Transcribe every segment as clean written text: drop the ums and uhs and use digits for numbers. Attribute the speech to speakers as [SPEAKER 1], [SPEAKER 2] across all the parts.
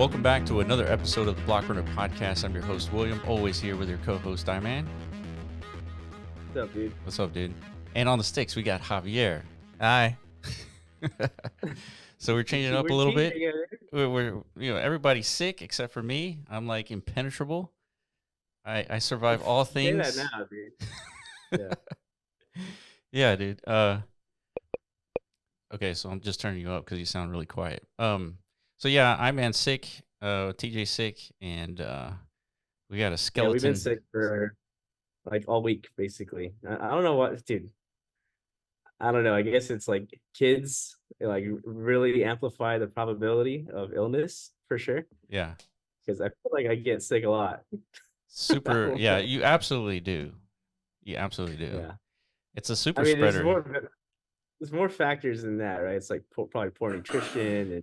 [SPEAKER 1] Welcome back to another episode of the Block Runner Podcast. I'm your host, William, always here with your co-host, Iman.
[SPEAKER 2] What's up, dude?
[SPEAKER 1] What's up, dude? And on the sticks, we got Javier. Hi. So we're changing it up a little bit. We're everybody's sick except for me. I'm like impenetrable. I survive all things.
[SPEAKER 2] Say that now, dude.
[SPEAKER 1] Yeah. Yeah, dude. Okay, so I'm just turning you up because you sound really quiet. So yeah, I'm sick. TJ's sick, and we got a skeleton.
[SPEAKER 2] Yeah, we've been sick for like all week, basically. I don't know what, dude. I don't know. I guess it's like kids like really amplify the probability of illness for sure.
[SPEAKER 1] Yeah,
[SPEAKER 2] because I feel like I get sick a lot.
[SPEAKER 1] Super. Yeah, you absolutely do. You absolutely do.
[SPEAKER 2] Yeah,
[SPEAKER 1] it's a super spreader.
[SPEAKER 2] There's more factors than that, right? It's like probably poor nutrition and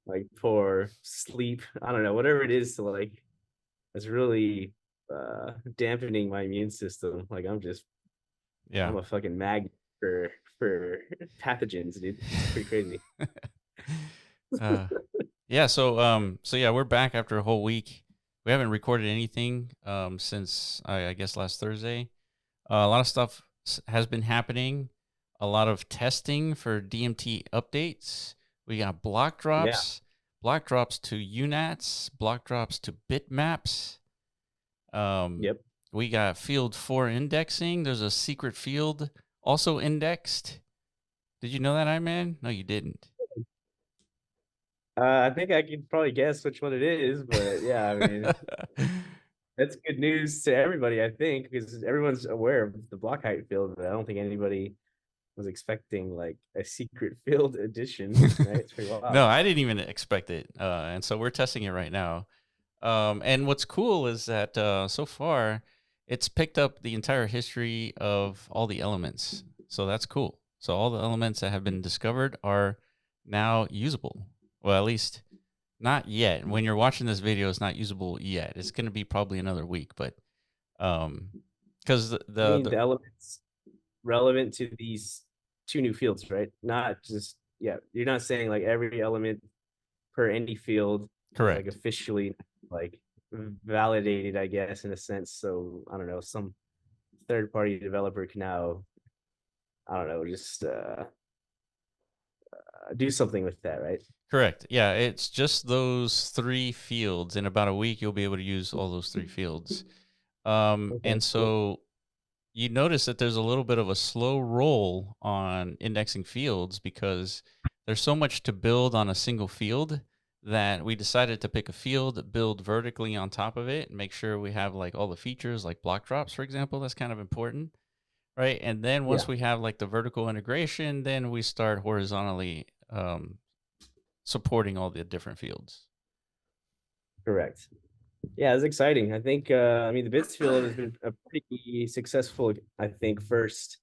[SPEAKER 2] like poor sleep. I don't know, whatever it is to like, it's really dampening my immune system. Like I'm a fucking magnet for pathogens, dude. It's pretty crazy.
[SPEAKER 1] Yeah. So yeah, we're back after a whole week. We haven't recorded anything since I guess last Thursday. A lot of stuff has been happening. A lot of testing for DMT updates. We got block drops, block drops to UNICET, block drops to Bitmaps.
[SPEAKER 2] Yep.
[SPEAKER 1] We got field 4 indexing. There's a secret field also indexed. Did you know that, Iman? No, you didn't.
[SPEAKER 2] I think I can probably guess which one it is, but yeah, I mean, that's good news to everybody, I think, because everyone's aware of the block height field, but I don't think anybody was expecting like a secret field edition, right? It's pretty wild.
[SPEAKER 1] No, I didn't even expect it, and so we're testing it right now. And what's cool is that so far it's picked up the entire history of all the elements, so that's cool. So all the elements that have been discovered are now usable. Well, at least not yet. When you're watching this video, it's not usable yet. It's going to be probably another week, but because the
[SPEAKER 2] elements relevant to these two new fields, right? Not just you're not saying like every element per any field,
[SPEAKER 1] correct?
[SPEAKER 2] Like officially like validated, I guess, in a sense. So I don't know, some third-party developer can now, I don't know, just do something with that, right?
[SPEAKER 1] Correct. Yeah, it's just those 3 fields. In about a week, you'll be able to use all those 3 fields. And so you notice that there's a little bit of a slow roll on indexing fields because there's so much to build on a single field that we decided to pick a field, build vertically on top of it, and make sure we have like all the features like block drops, for example. That's kind of important, right? And then once we have like the vertical integration, then we start horizontally supporting all the different fields.
[SPEAKER 2] Correct. Yeah, it's exciting. I think I mean the bits field has been a pretty successful, I think, first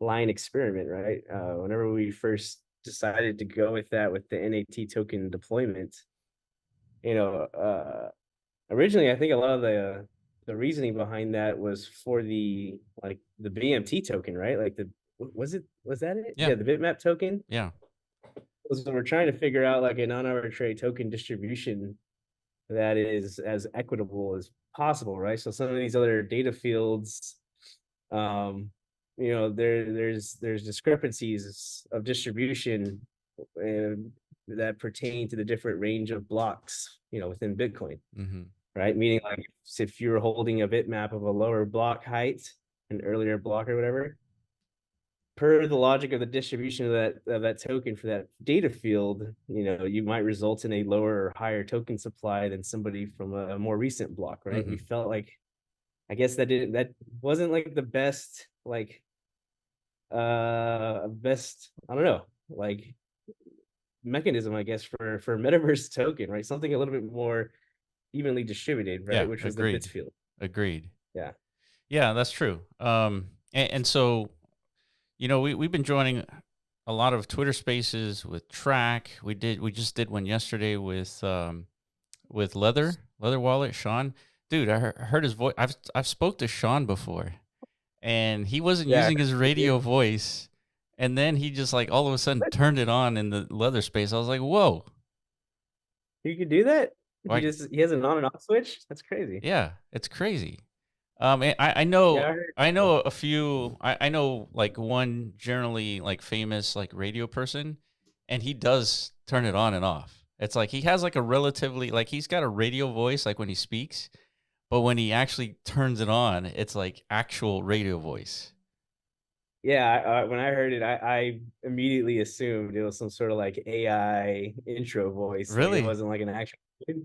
[SPEAKER 2] line experiment, right? Whenever we first decided to go with that with the NAT token deployment, originally I think a lot of the reasoning behind that was for the BMT token, right? Like was that it?
[SPEAKER 1] Yeah,
[SPEAKER 2] the Bitmap token.
[SPEAKER 1] Yeah.
[SPEAKER 2] So we're trying to figure out like a non-arbitrary token distribution that is as equitable as possible, right? So some of these other data fields, there's discrepancies of distribution that pertain to the different range of blocks, within Bitcoin, right? Meaning like if you're holding a bitmap of a lower block height, an earlier block or whatever, per the logic of the distribution of that token for that data field, you might result in a lower or higher token supply than somebody from a more recent block, right? We felt like, I guess that wasn't like the best, like I don't know, like mechanism, I guess, for Metaverse token, right? Something a little bit more evenly distributed, right? Which was the bits field.
[SPEAKER 1] Agreed.
[SPEAKER 2] Yeah,
[SPEAKER 1] that's true. And so, we've been joining a lot of Twitter Spaces with Track. We just did one yesterday with Leather Wallet, Sean. Dude, I heard his voice. I've spoke to Sean before, and he wasn't using his radio voice, and then he just like all of a sudden turned it on in the Leather space. I was like, whoa,
[SPEAKER 2] You could do that?
[SPEAKER 1] Like,
[SPEAKER 2] He has an on and off switch? That's crazy.
[SPEAKER 1] yeah, it's crazy. And
[SPEAKER 2] Yeah, I heard.
[SPEAKER 1] I know a few. I know like one generally like famous like radio person, and he does turn it on and off. It's like he has like a relatively like he's got a radio voice like when he speaks, but when he actually turns it on, it's like actual radio voice.
[SPEAKER 2] Yeah, when I heard it, I immediately assumed it was some sort of like AI intro voice. Like it
[SPEAKER 1] Really?
[SPEAKER 2] wasn't like an actual.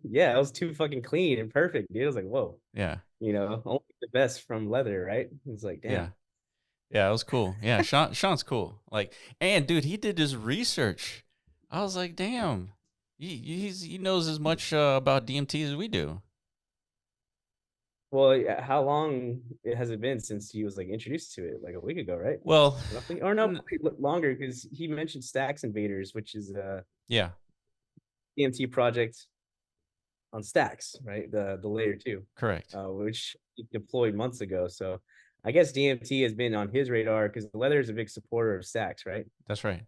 [SPEAKER 2] Yeah, it was too fucking clean and perfect, dude. I was like, whoa,
[SPEAKER 1] Yeah.
[SPEAKER 2] only the best from leather, right? It's like,
[SPEAKER 1] Yeah.
[SPEAKER 2] damn.
[SPEAKER 1] Yeah, it was cool. Yeah, Sean's cool. Like, and dude, he did his research. I was like, damn, he knows as much about DMT as we do.
[SPEAKER 2] Well, yeah, how long has it been since he was like introduced to it? Like a week ago, right?
[SPEAKER 1] Well,
[SPEAKER 2] Roughly, or no,
[SPEAKER 1] n-
[SPEAKER 2] longer because he mentioned Stacks Invaders, which is a
[SPEAKER 1] yeah,
[SPEAKER 2] DMT project on Stacks, right? The layer two,
[SPEAKER 1] correct.
[SPEAKER 2] which he deployed months ago. So I guess DMT has been on his radar because the Leather is a big supporter of Stacks, right?
[SPEAKER 1] That's right.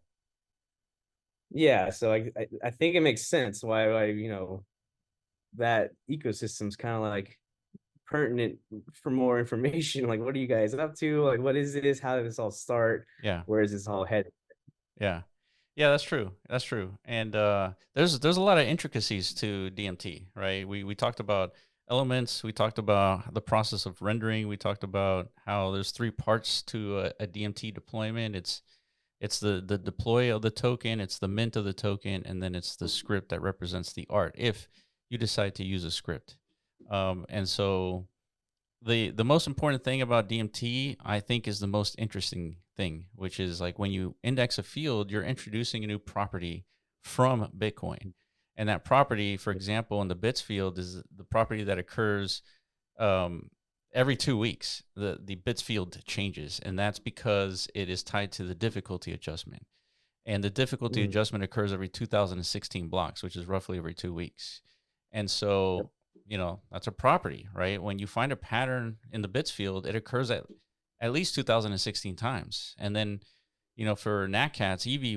[SPEAKER 2] Yeah, so I think it makes sense why that ecosystem's kind of like pertinent for more information. Like, what are you guys up to? Like, what is this? How did this all start?
[SPEAKER 1] Yeah,
[SPEAKER 2] Where is this all headed?
[SPEAKER 1] yeah, yeah. That's true. That's true. And there's a lot of intricacies to DMT, right? We talked about elements. We talked about the process of rendering. We talked about how there's three parts to a DMT deployment. It's the deploy of the token, it's the mint of the token, and then it's the script that represents the art if you decide to use a script. And so the most important thing about DMT, I think, is the most interesting thing, which is like when you index a field, you're introducing a new property from Bitcoin. And that property, for example, in the bits field, is the property that occurs um, every 2 weeks. The bits field changes, and that's because it is tied to the difficulty adjustment. And the difficulty
[SPEAKER 2] Mm,
[SPEAKER 1] adjustment occurs every 2016 blocks, which is roughly every 2 weeks. And
[SPEAKER 2] yep.
[SPEAKER 1] so, that's a property, right? When you find a pattern in the bits field, it occurs at least 2016 times. And then, for NatCats, Evie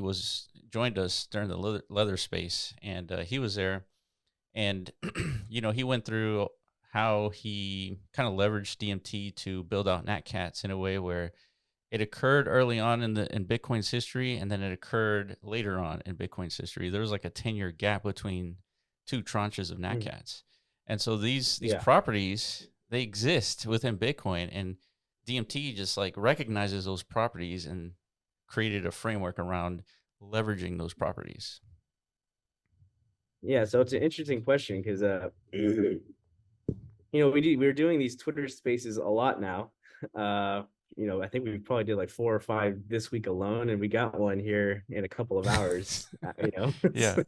[SPEAKER 1] joined us during the leather space, and he was there, and he went through how he kind of leveraged DMT to build out NatCats in a way where it occurred early on in Bitcoin's history, and then it occurred later on in Bitcoin's history. There was like a 10-year gap between two tranches of
[SPEAKER 2] Mm,
[SPEAKER 1] NatCats, and so these
[SPEAKER 2] yeah.
[SPEAKER 1] properties, they exist within Bitcoin, and DMT just like recognizes those properties and created a framework around leveraging those properties.
[SPEAKER 2] Yeah. So it's an interesting question because we're doing these Twitter spaces a lot now. I think we probably did like 4 or 5 this week alone, and we got one here in a couple of hours. It's,
[SPEAKER 1] Yeah.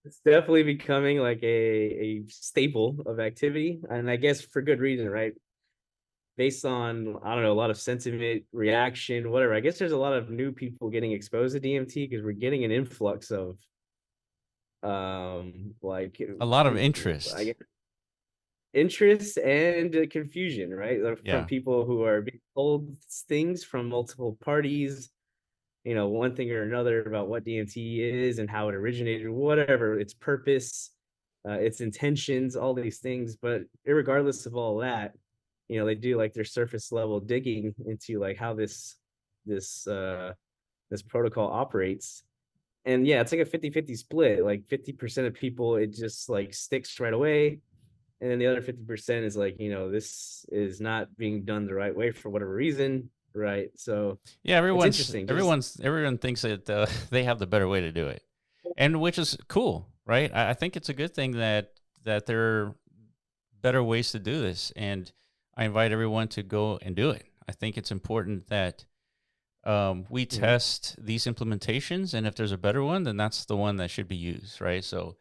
[SPEAKER 2] it's definitely becoming like a staple of activity, and I guess for good reason, right? Based on, I don't know, a lot of sentiment, reaction, whatever. I guess there's a lot of new people getting exposed to DMT because we're getting an influx of like
[SPEAKER 1] A lot of
[SPEAKER 2] I
[SPEAKER 1] interest.
[SPEAKER 2] guess interest and confusion, right? From
[SPEAKER 1] Yeah.
[SPEAKER 2] people who are being told things from multiple parties, one thing or another about what DMT is and how it originated, whatever its purpose, its intentions, all these things. But regardless of all that, they do like their surface level digging into like how this this protocol operates. And yeah, it's like a 50-50 split. Like 50% of people, it just like sticks right away, and then the other 50% is like, this is not being done the right way for whatever reason, right? So
[SPEAKER 1] Yeah,
[SPEAKER 2] it's interesting. Just
[SPEAKER 1] everyone thinks that they have the better way to do it, and which is cool, right? I think it's a good thing that there are better ways to do this, and I invite everyone to go and do it. I think it's important that we
[SPEAKER 2] Mhm.
[SPEAKER 1] test these implementations, and if there's a better one, then that's the one that should be used, right? So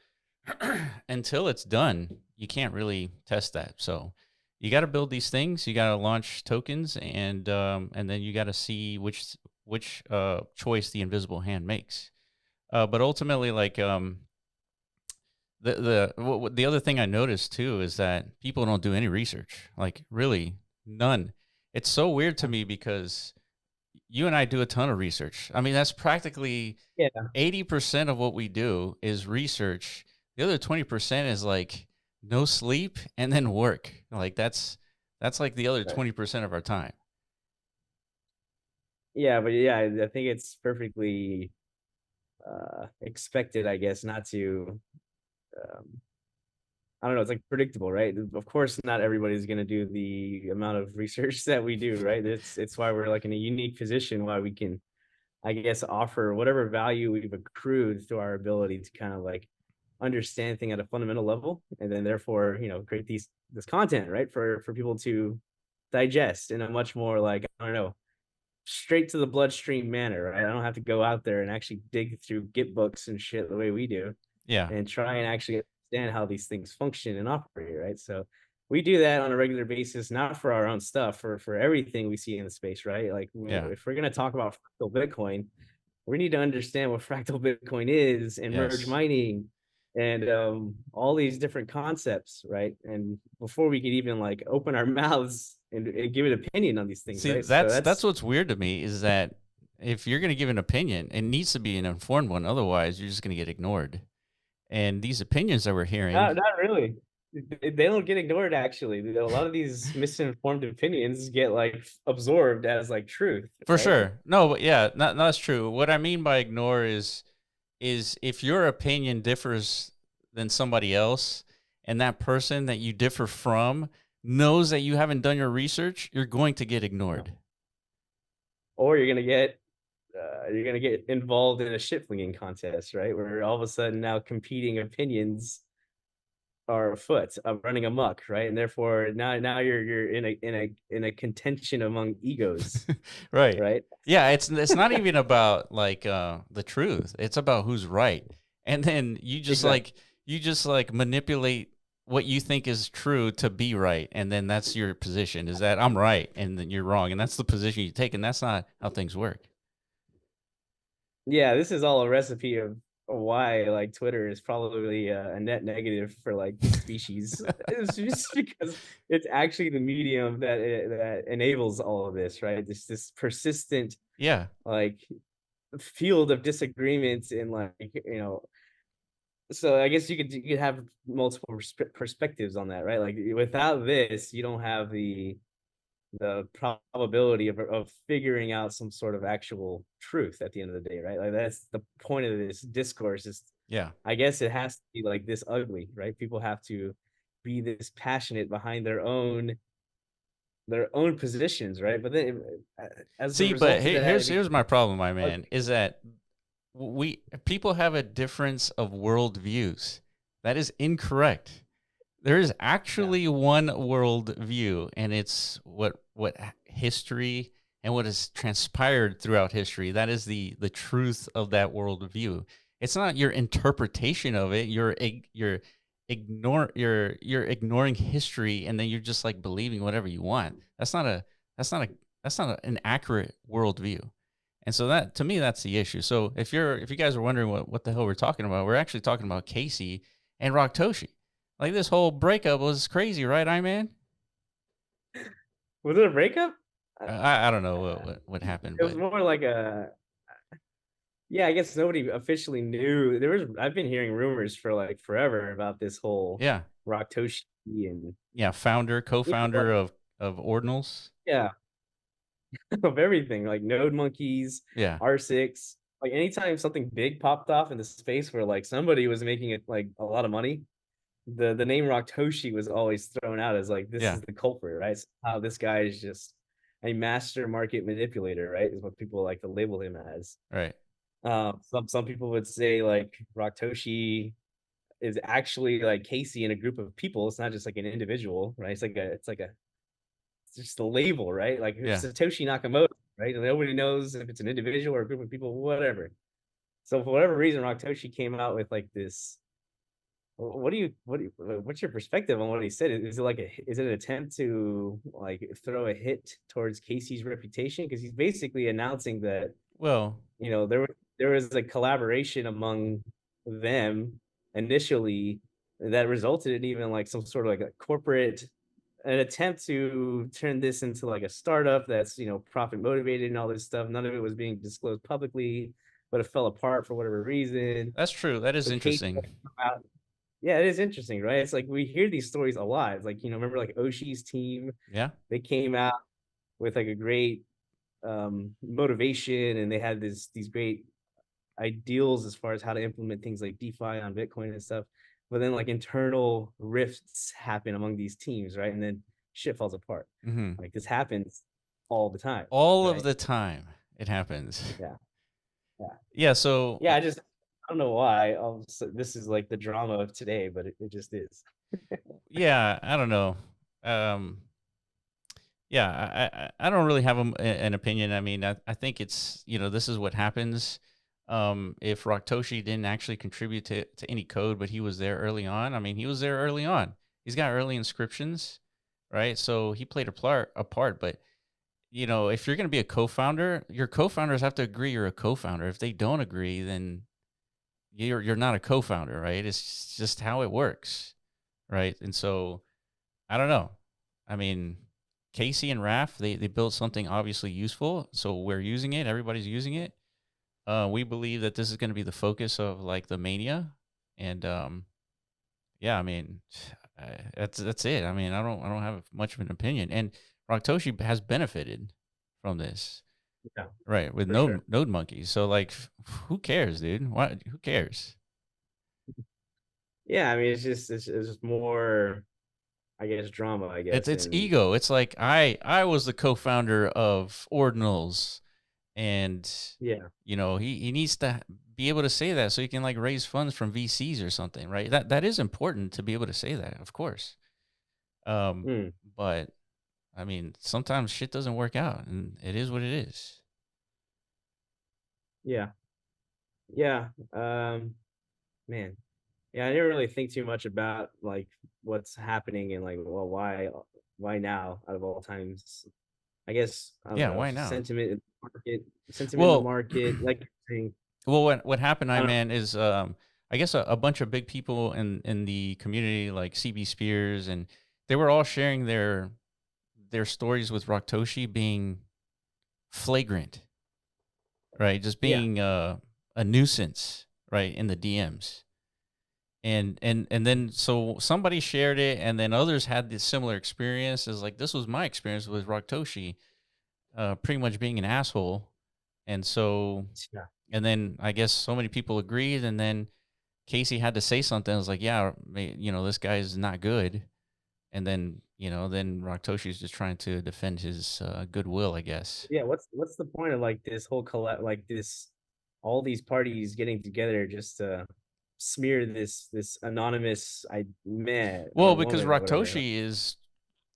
[SPEAKER 1] until it's done, you can't really test that. So you got to build these things. You got to launch tokens, and then you got to see which choice the invisible hand makes. But ultimately, like the other thing I noticed too is that people don't do any research, like really none. It's so weird to me because you and I do a ton of research. I mean, that's practically
[SPEAKER 2] Yeah.
[SPEAKER 1] 80% of what we do is research The other 20% is like no sleep and then work. Like that's like the other
[SPEAKER 2] Right.
[SPEAKER 1] 20% of our time.
[SPEAKER 2] Yeah, but yeah, I think it's perfectly expected, I guess, not to um I don't know, it's like predictable, right? Of course, not everybody's gonna do the amount of research that we do, right? It's why we're like in a unique position, why we can, I guess, offer whatever value we've accrued through our ability to kind of like understand thing at a fundamental level, and then therefore, create this content, right? For people to digest in a much more like, I don't know, straight to the bloodstream manner, right? I don't have to go out there and actually dig through Git books and shit the way we do
[SPEAKER 1] Yeah.
[SPEAKER 2] and try and actually understand how these things function and operate, right? So we do that on a regular basis, not for our own stuff, for everything we see in the space, right? Like
[SPEAKER 1] Yeah.
[SPEAKER 2] if we're gonna talk about fractal Bitcoin, we need to understand what fractal Bitcoin is and merge
[SPEAKER 1] Yes.
[SPEAKER 2] mining and all these different concepts, right? And before we could even like open our mouths and give an opinion on these things,
[SPEAKER 1] See,
[SPEAKER 2] right? So
[SPEAKER 1] that's
[SPEAKER 2] that's
[SPEAKER 1] what's weird to me is that if you're going to give an opinion, it needs to be an informed one. Otherwise, you're just going to get ignored. And these opinions that we're hearing,
[SPEAKER 2] not really. They don't get ignored actually. A lot of these misinformed opinions get like absorbed as like truth,
[SPEAKER 1] for
[SPEAKER 2] right? Like,
[SPEAKER 1] sure. No, but yeah, that's true. What I mean by ignore is if your opinion differs than somebody else, and that person that you differ from knows that you haven't done your research, you're going to get ignored.
[SPEAKER 2] or you're gonna get involved in a shit flinging contest, right? Where all of a sudden now competing opinions are afoot, of running amok, right? And therefore now you're in a contention among egos,
[SPEAKER 1] Right.
[SPEAKER 2] right?
[SPEAKER 1] Yeah, it's not even about like the truth. It's about who's right. And then
[SPEAKER 2] Exactly.
[SPEAKER 1] you just like manipulate what you think is true to be right. And then that's your position is that I'm right and then you're wrong. And that's the position you take. And that's not how things work.
[SPEAKER 2] Yeah, this is all a recipe of why like Twitter is probably a net negative for like the species. It's just because it's actually the medium that enables all of this, right? This persistent
[SPEAKER 1] Yeah.
[SPEAKER 2] like field of disagreements and like so I guess you could have multiple perspectives on that, right? Like without this, you don't have the probability of figuring out some sort of actual truth at the end of the day, right? Like that's the point of this discourse is
[SPEAKER 1] Yeah.
[SPEAKER 2] I guess it has to be like this ugly, right? People have to be this passionate behind their own positions, right? But then as a
[SPEAKER 1] See, but
[SPEAKER 2] result of that,
[SPEAKER 1] here's my problem, my man,
[SPEAKER 2] ugly.
[SPEAKER 1] is that we people have a difference of worldviews. That is incorrect. There is
[SPEAKER 2] Yeah.
[SPEAKER 1] actually one world view, and it's what history and what has transpired throughout history. That is the truth of that world view. It's not your interpretation of it. You're ignoring history, and then you're just like believing whatever you want. That's not a an accurate worldview. And so that to me that's the issue. So if you guys are wondering what the hell we're talking about, we're actually talking about Casey and Raktoshi. Like this whole breakup was crazy, right, I man?
[SPEAKER 2] Was it a breakup? Uh,
[SPEAKER 1] I don't know
[SPEAKER 2] uh,
[SPEAKER 1] what happened,
[SPEAKER 2] it was
[SPEAKER 1] but
[SPEAKER 2] more like a yeah, I guess nobody officially knew. I've been hearing rumors for like forever about this whole
[SPEAKER 1] yeah,
[SPEAKER 2] Raktoshi and
[SPEAKER 1] yeah, founder,
[SPEAKER 2] like
[SPEAKER 1] co-founder of Ordinals,
[SPEAKER 2] yeah, of everything like Node Monkeys,
[SPEAKER 1] yeah,
[SPEAKER 2] R6. Like anytime something big popped off in the space where like somebody was making it like a lot of money, the name Raktoshi was always thrown out as like this
[SPEAKER 1] yeah,
[SPEAKER 2] is the culprit, right? So how this guy is just a master market manipulator, right? Is what people like to label him as.
[SPEAKER 1] right,
[SPEAKER 2] Some people would say like Raktoshi is actually like Casey in a group of people. It's not just like an individual, right? It's just a label, right? Like it's
[SPEAKER 1] yeah.
[SPEAKER 2] Satoshi Nakamoto, right? And nobody knows if it's an individual or a group of people, whatever. So for whatever reason, Raktoshi came out with like this. What's your perspective on what he said? Is it an attempt to like throw a hit towards Casey's reputation? Because he's basically announcing that
[SPEAKER 1] Well,
[SPEAKER 2] there was a collaboration among them initially that resulted in even like some sort of like a corporate an attempt to turn this into like a startup that's profit motivated and all this stuff. None of it was being disclosed publicly, but it fell apart for whatever reason.
[SPEAKER 1] that's true. That is
[SPEAKER 2] So Casey
[SPEAKER 1] interesting.
[SPEAKER 2] had to come out. yeah, it is interesting, right? It's like we hear these stories a lot. It's like, remember like Oshi's team,
[SPEAKER 1] Yeah.
[SPEAKER 2] they came out with like a great motivation, and they had these great ideals as far as how to implement things like DeFi on Bitcoin and stuff. But then like internal rifts happen among these teams, right? And then shit falls apart.
[SPEAKER 1] Mm-hmm.
[SPEAKER 2] Like this happens all the time,
[SPEAKER 1] All of
[SPEAKER 2] right?
[SPEAKER 1] the time it happens.
[SPEAKER 2] Yeah. Yeah.
[SPEAKER 1] Yeah. So
[SPEAKER 2] Yeah. I don't know why. This is like the drama of today, but it just is.
[SPEAKER 1] yeah, I don't know. Um, yeah, I don't really have an opinion. I mean, I think it's, this is what happens. If Raktoshi didn't actually contribute to any code, but he was there early on. I mean, he was there early on. He's got early inscriptions, right? So he played a part. But if you're going to be a co-founder, your co-founders have to agree you're a co-founder. If they don't agree, then you're not a co-founder, right? It's just how it works, right? And so I don't know. I mean, Casey and Raf, they built something obviously useful, so we're using it. Everybody's using it. We believe that this is going to be the focus of like the mania, and yeah, I mean, that's it. I mean, I don't have much of an opinion, and Raktoshi has benefited from this,
[SPEAKER 2] Yeah,
[SPEAKER 1] right? With
[SPEAKER 2] for sure.
[SPEAKER 1] node monkeys. So like, who cares, dude? What? Who cares?
[SPEAKER 2] Yeah, I mean, it's just more, I guess, drama, I
[SPEAKER 1] It's
[SPEAKER 2] guess,
[SPEAKER 1] it's
[SPEAKER 2] and
[SPEAKER 1] ego. It's like I was the co-founder of Ordinals, and
[SPEAKER 2] yeah.
[SPEAKER 1] he needs to be able to say that so he can like raise funds from VCs or something, right? That is important to be able to say that, of course. Um,
[SPEAKER 2] Mm,
[SPEAKER 1] but I mean, sometimes shit doesn't work out, and it is what it is.
[SPEAKER 2] yeah, yeah. Man, yeah, I didn't really think too much about like what's happening and like, well, why now out of all times? I guess I don't
[SPEAKER 1] Yeah,
[SPEAKER 2] know,
[SPEAKER 1] why now?
[SPEAKER 2] sentiment in the
[SPEAKER 1] Well,
[SPEAKER 2] market, like saying,
[SPEAKER 1] well, what happened,
[SPEAKER 2] I
[SPEAKER 1] I
[SPEAKER 2] don't
[SPEAKER 1] man, is I guess a bunch of big people in the community like CB Spears, and they were all sharing their stories with Raktoshi being flagrant, right? Just
[SPEAKER 2] yeah,
[SPEAKER 1] being a nuisance, right, in the DMs. And then so somebody shared it, and then others had this similar experience. Is like this was my experience with Raktoshi, pretty much being an asshole. And so,
[SPEAKER 2] yeah,
[SPEAKER 1] and then I guess so many people agreed, and then Casey had to say something. I was like, yeah, this guy is not good. And then then Raktoshi's just trying to defend his goodwill, I guess.
[SPEAKER 2] yeah. What's the point of like this whole like this, all these parties getting together just to smear this anonymous man or
[SPEAKER 1] Well, because
[SPEAKER 2] woman or whatever, like,
[SPEAKER 1] Raktoshi is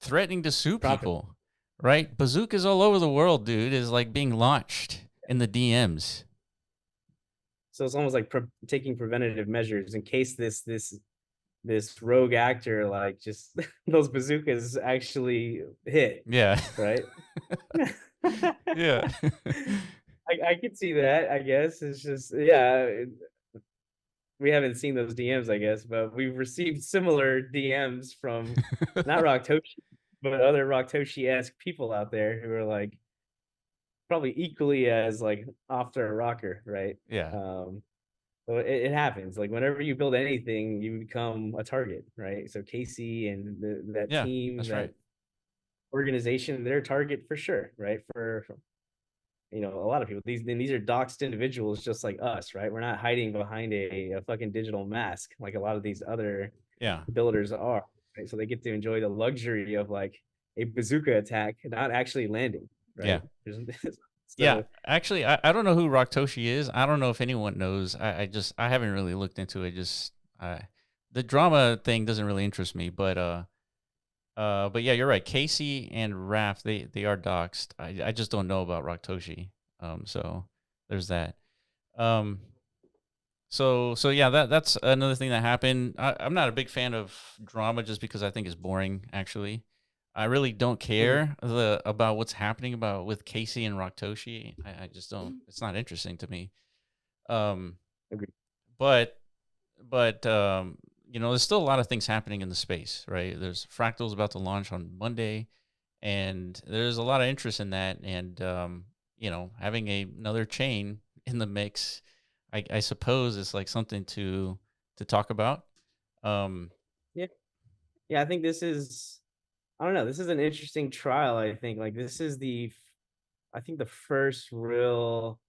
[SPEAKER 1] threatening to sue
[SPEAKER 2] profit.
[SPEAKER 1] people, right? Bazookas all over the world, dude, is like being launched in the DMs.
[SPEAKER 2] So it's almost like taking preventative measures in case this rogue actor like just those bazookas actually hit,
[SPEAKER 1] Yeah.
[SPEAKER 2] right?
[SPEAKER 1] Yeah.
[SPEAKER 2] I could see that, I guess. It's just, yeah, we haven't seen those DMs, I guess, but we've received similar DMs from not Rocktoshi, but other Rocktoshi-esque people out there who are like probably equally as like off their rocker, right?
[SPEAKER 1] Yeah.
[SPEAKER 2] Um, so it happens. Like whenever you build anything, you become a target, right? So Casey and that
[SPEAKER 1] Yeah,
[SPEAKER 2] team,
[SPEAKER 1] that's
[SPEAKER 2] that
[SPEAKER 1] right.
[SPEAKER 2] organization, they're a target for sure, right? For a lot of people. These are doxed individuals just like us, right? We're not hiding behind a fucking digital mask like a lot of these other
[SPEAKER 1] Yeah.
[SPEAKER 2] builders are, right? So they get to enjoy the luxury of like a bazooka attack not actually landing,
[SPEAKER 1] Yeah.
[SPEAKER 2] right?
[SPEAKER 1] Yeah.
[SPEAKER 2] So
[SPEAKER 1] Actually, I don't know who Raktoshi is. I don't know if anyone knows. I haven't really looked into it. Just the drama thing doesn't really interest me, but yeah, you're right. Casey and Raph, they are doxxed. I just don't know about Raktoshi. So there's that. Um, so yeah, that's another thing that happened. I'm not a big fan of drama just because I think it's boring. Actually, I really don't
[SPEAKER 2] mhm,
[SPEAKER 1] care about what's happening about with Casey and Raktoshi. I just don't. It's not interesting to me. Um,
[SPEAKER 2] agreed.
[SPEAKER 1] but but there's still a lot of things happening in the space, right? There's Fractal's about to launch on Monday, and there's a lot of interest in that. And having another chain in the mix, I suppose, is like something to talk about.
[SPEAKER 2] Yeah. Yeah. I think this is, I don't know. This is an interesting trial. I think like this is I think the first real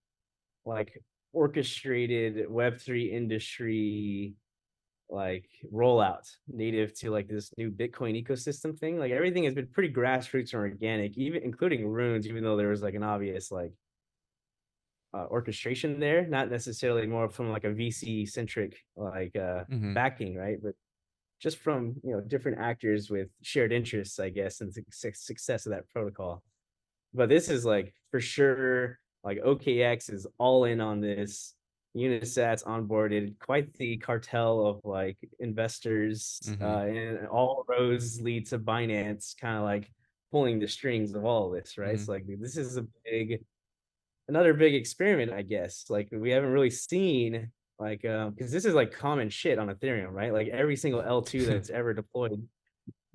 [SPEAKER 2] like orchestrated Web3 industry like rollout native to like this new Bitcoin ecosystem thing. Like everything has been pretty grassroots and organic, even including runes, even though there was like an obvious like orchestration there, not necessarily more from like a VC centric like
[SPEAKER 1] Hmm.
[SPEAKER 2] backing, right? But just from different actors with shared interests, I guess, and success of that protocol. But this is like for sure, like OKX is all in on this. Unisat's onboarded quite the cartel of like investors,
[SPEAKER 1] Hmm.
[SPEAKER 2] and all roads lead to Binance, kind of like pulling the strings of all of this, right?
[SPEAKER 1] Hmm.
[SPEAKER 2] So like this is another big experiment, I guess. Like we haven't really seen like because this is like common shit on Ethereum, right? Like every single L2 that's ever deployed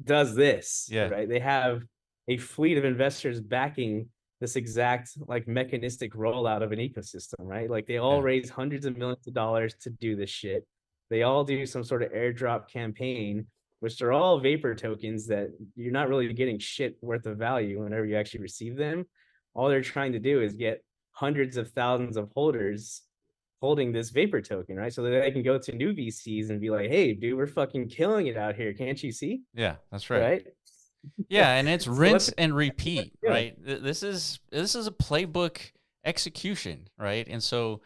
[SPEAKER 2] does this,
[SPEAKER 1] Yeah.
[SPEAKER 2] right? They have a fleet of investors backing this exact like mechanistic rollout of an ecosystem, right? Like they all
[SPEAKER 1] Yeah.
[SPEAKER 2] raise hundreds of millions of dollars to do this shit. They all do some sort of airdrop campaign, which are all vapor tokens that you're not really getting shit worth of value whenever you actually receive them. All they're trying to do is get hundreds of thousands of holders holding this vapor token, right? So that they can go to new VCs and be like, hey, dude, we're fucking killing it out here. Can't you see?
[SPEAKER 1] Yeah, that's right.
[SPEAKER 2] Right.
[SPEAKER 1] Yeah, and it's
[SPEAKER 2] So
[SPEAKER 1] rinse and repeat, right? This is a playbook execution, right? And so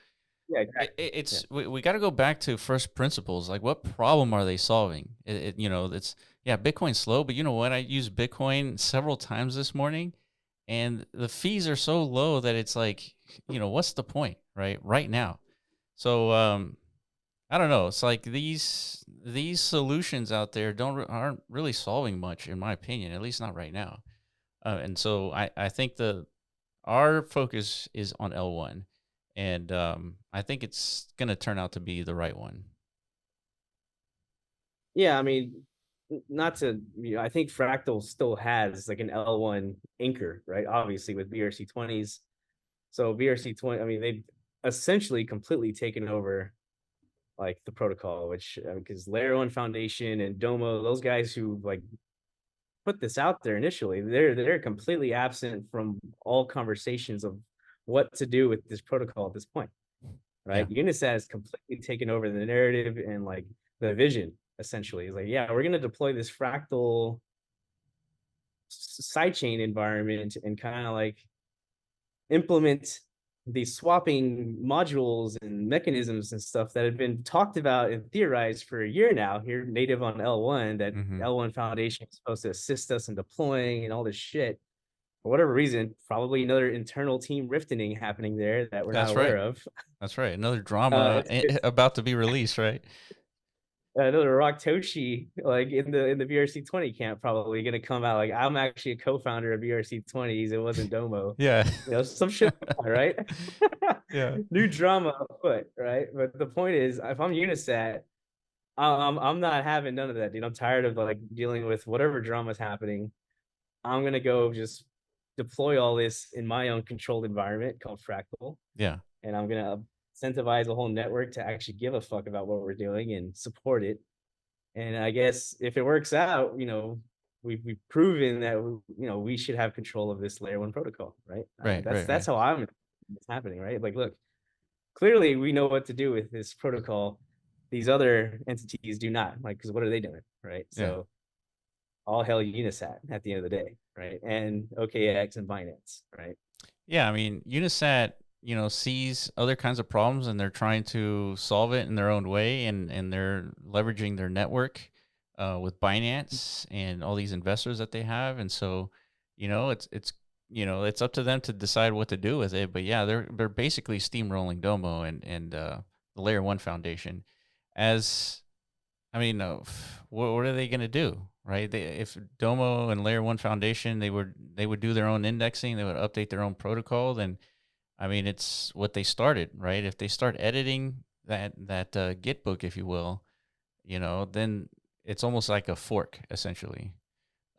[SPEAKER 2] yeah, exactly. Yeah.
[SPEAKER 1] we got to go back to first principles. Like, what problem are they solving? It's yeah, Bitcoin's slow, but you know what? I used Bitcoin several times this morning, and the fees are so low that it's like, what's the point, right? Right now. So I don't know. It's like these solutions out there aren't really solving much, in my opinion. At least not right now. And so I think our focus is on L1, and I think it's gonna turn out to be the right one.
[SPEAKER 2] Yeah, I mean, not to, I think Fractal still has like an L1 anchor, right? Obviously with BRC20s. So BRC20, I mean, they've essentially completely taken over like the protocol, which because Layer One Foundation and Domo, those guys who like put this out there initially, they're completely absent from all conversations of what to do with this protocol at this point,
[SPEAKER 1] Yeah.
[SPEAKER 2] right? Unisat has completely taken over the narrative and like the vision. Essentially, it's like, yeah, we're going to deploy this fractal sidechain environment and kind of like implement these swapping modules and mechanisms and stuff that have been talked about and theorized for a year now here native on L1, that
[SPEAKER 1] Hmm.
[SPEAKER 2] L1 Foundation is supposed to assist us in deploying and all this shit. For whatever reason, probably another internal team rifting happening there that we're not
[SPEAKER 1] That's
[SPEAKER 2] aware
[SPEAKER 1] right.
[SPEAKER 2] of.
[SPEAKER 1] That's right. Another drama
[SPEAKER 2] It's
[SPEAKER 1] about to be released, right?
[SPEAKER 2] another Rock Toshi like in the BRC20 camp probably gonna come out like, I'm actually a co-founder of BRC20s. It wasn't Domo.
[SPEAKER 1] Yeah.
[SPEAKER 2] Some shit like that, right?
[SPEAKER 1] Yeah.
[SPEAKER 2] New drama afoot, right? But the point is, if I'm Unisat, I'm not having none of that, dude. I'm tired of like dealing with whatever drama's happening. I'm gonna go just deploy all this in my own controlled environment called Fractal,
[SPEAKER 1] Yeah.
[SPEAKER 2] and I'm gonna incentivize a whole network to actually give a fuck about what we're doing and support it. And I guess if it works out, we've proven that we should have control of this layer one protocol, right?
[SPEAKER 1] Right.
[SPEAKER 2] That's
[SPEAKER 1] Right.
[SPEAKER 2] that's
[SPEAKER 1] Right.
[SPEAKER 2] how it's happening, right? Like, look, clearly we know what to do with this protocol. These other entities do not, like, because what are they doing, right?
[SPEAKER 1] Yeah.
[SPEAKER 2] So all hell Unisat at the end of the day, right? And OKX and Binance, right?
[SPEAKER 1] Yeah, I mean, Unisat, sees other kinds of problems and they're trying to solve it in their own way, and they're leveraging their network with Binance and all these investors that they have, and so, it's up to them to decide what to do with it. But yeah, they're basically steamrolling Domo and the Layer One Foundation. As I mean, what are they going to do, right? If Domo and Layer One Foundation they would do their own indexing, they would update their own protocol, then I mean, it's what they started, right? If they start editing that Git book, if you will, then it's almost like a fork, essentially.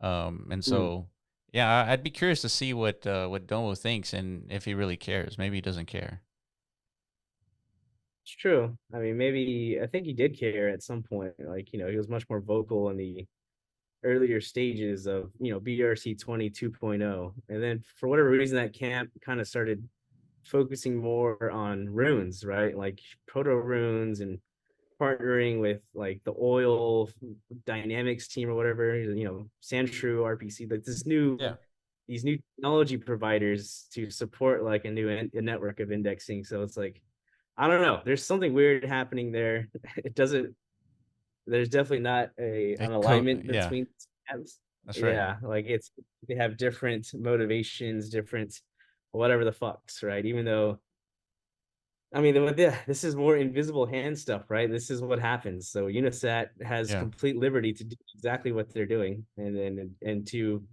[SPEAKER 1] And
[SPEAKER 2] Mm.
[SPEAKER 1] so, yeah, I'd be curious to see what Domo thinks and if he really cares. Maybe he doesn't care.
[SPEAKER 2] It's true. I mean, maybe I think he did care at some point. Like, he was much more vocal in the earlier stages of, BRC 2.0. And then for whatever reason, that camp kind of started focusing more on runes, right? Like proto runes and partnering with like the oil dynamics team or whatever, Sandshrew, RPC, like
[SPEAKER 1] Yeah.
[SPEAKER 2] these new technology providers to support like a network of indexing. So it's like, I don't know, there's something weird happening there. It doesn't, there's definitely not an alignment
[SPEAKER 1] Yeah,
[SPEAKER 2] between apps.
[SPEAKER 1] that's right.
[SPEAKER 2] Yeah, like they have different motivations, different whatever the fucks, right? Even though, I mean, this is more invisible hand stuff, right? This is what happens. So Unisat has
[SPEAKER 1] Yeah.
[SPEAKER 2] complete liberty to do exactly what they're doing, and to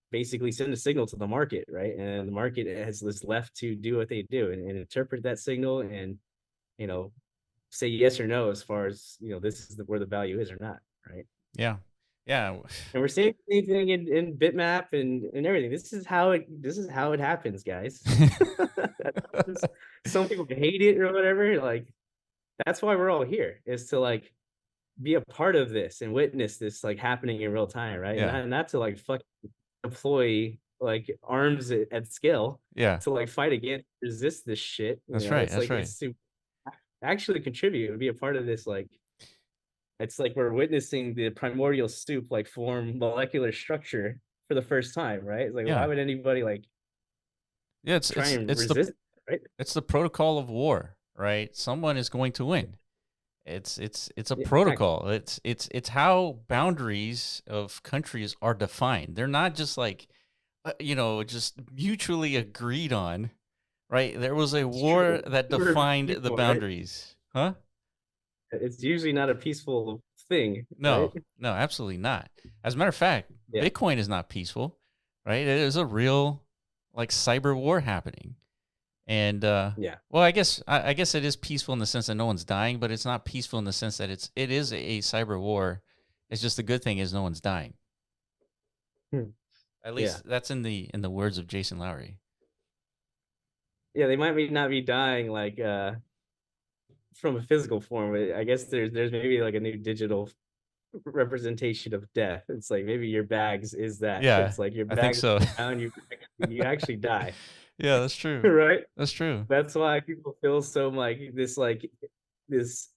[SPEAKER 2] basically send a signal to the market, right? And the market has this left to do what they do, and interpret that signal, and you know say yes or no as far as this is where the value is or not, right?
[SPEAKER 1] Yeah. Yeah.
[SPEAKER 2] And we're seeing the same thing in Bitmap and everything. This is how it happens, guys. Some people hate it or whatever. Like, that's why we're all here, is to like be a part of this and witness this like happening in real time, right? And
[SPEAKER 1] Yeah.
[SPEAKER 2] not to like fuck deploy like arms at scale
[SPEAKER 1] Yeah.
[SPEAKER 2] to like fight against, resist this shit.
[SPEAKER 1] That's right.
[SPEAKER 2] It's
[SPEAKER 1] That's
[SPEAKER 2] like
[SPEAKER 1] right.
[SPEAKER 2] it's to actually contribute and be a part of this. Like, it's like we're witnessing the primordial soup like form molecular structure for the first time, right? It's like, why
[SPEAKER 1] Yeah.
[SPEAKER 2] would anybody like
[SPEAKER 1] Yeah,
[SPEAKER 2] try and resist it, right?
[SPEAKER 1] it's the protocol of war, right? Someone is going to win. It's a
[SPEAKER 2] Yeah, exactly.
[SPEAKER 1] protocol. It's how boundaries of countries are defined. They're not just like just mutually agreed on, right? There was a
[SPEAKER 2] It's
[SPEAKER 1] war
[SPEAKER 2] true.
[SPEAKER 1] that
[SPEAKER 2] Never
[SPEAKER 1] defined the
[SPEAKER 2] peaceful, right?
[SPEAKER 1] boundaries. Huh?
[SPEAKER 2] It's usually not a peaceful thing, right?
[SPEAKER 1] No. No, absolutely not. As a matter of fact,
[SPEAKER 2] Yeah,
[SPEAKER 1] Bitcoin is not peaceful, right? It is a real like cyber war happening. And
[SPEAKER 2] yeah.
[SPEAKER 1] well, I guess it is peaceful in the sense that no one's dying, but it's not peaceful in the sense that it is a cyber war. It's just the good thing is no one's dying.
[SPEAKER 2] Hmm.
[SPEAKER 1] At
[SPEAKER 2] Yeah.
[SPEAKER 1] least that's in the words of Jason Lowry.
[SPEAKER 2] Yeah, they might not be dying like from a physical form, but I guess there's maybe like a new digital representation of death. It's like maybe your bags is that.
[SPEAKER 1] Yeah,
[SPEAKER 2] It's like your
[SPEAKER 1] I think
[SPEAKER 2] bags
[SPEAKER 1] so.
[SPEAKER 2] down, you actually die,
[SPEAKER 1] Yeah, that's true.
[SPEAKER 2] right?
[SPEAKER 1] That's true.
[SPEAKER 2] That's why people feel so this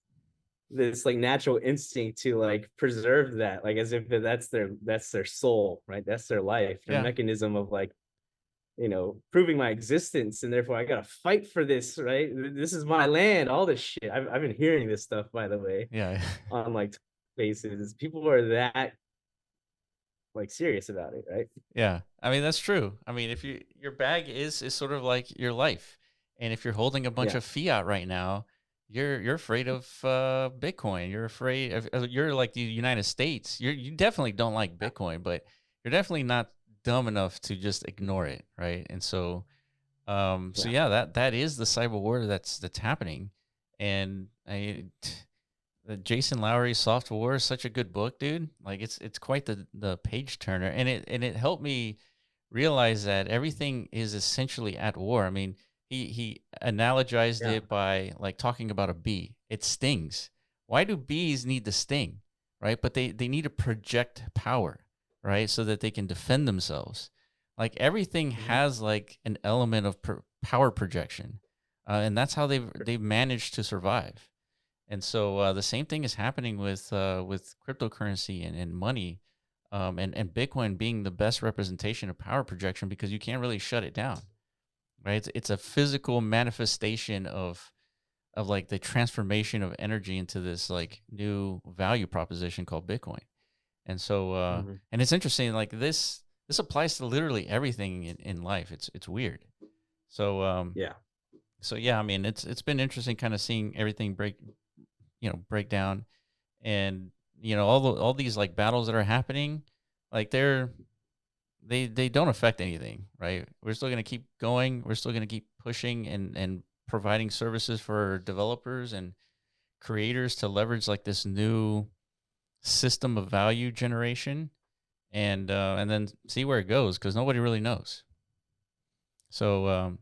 [SPEAKER 2] this like natural instinct to like preserve that, like as if that's their soul, right? That's their life, their
[SPEAKER 1] Yeah.
[SPEAKER 2] mechanism of like, proving my existence, and therefore I gotta fight for this, right? This is my land, all this shit. I've been hearing this stuff, by the way,
[SPEAKER 1] Yeah.
[SPEAKER 2] on like faces. People are that like serious about it, right?
[SPEAKER 1] Yeah. I mean, that's true. I mean, if your bag is sort of like your life. And if you're holding a bunch
[SPEAKER 2] Yeah.
[SPEAKER 1] of fiat right now, you're afraid of Bitcoin. You're afraid of you're like the United States. You definitely don't like Bitcoin, but you're definitely not dumb enough to just ignore it, right? And so
[SPEAKER 2] Yeah.
[SPEAKER 1] yeah, that is the cyber war that's happening. And the Jason Lowry's Soft War is such a good book, dude. Like it's quite the page turner, and it helped me realize that everything is essentially at war. I mean, he analogized
[SPEAKER 2] Yeah.
[SPEAKER 1] it by like talking about a bee. It stings. Why do bees need to sting, right? But they need to project power, right, so that they can defend themselves. Like everything
[SPEAKER 2] Mhm.
[SPEAKER 1] has like an element of power projection, and that's how they've managed to survive. And so the same thing is happening with cryptocurrency and money, and Bitcoin being the best representation of power projection because you can't really shut it down, right? It's a physical manifestation of like the transformation of energy into this like new value proposition called Bitcoin. And so
[SPEAKER 2] Mhm.
[SPEAKER 1] and it's interesting, like this applies to literally everything in life. It's weird. So
[SPEAKER 2] Yeah.
[SPEAKER 1] so yeah, I mean it's been interesting kind of seeing everything break down, and all these like battles that are happening, like they don't affect anything, right? We're still going to keep going, we're still going to keep pushing and providing services for developers and creators to leverage like this new system of value generation, and then see where it goes because nobody really knows. So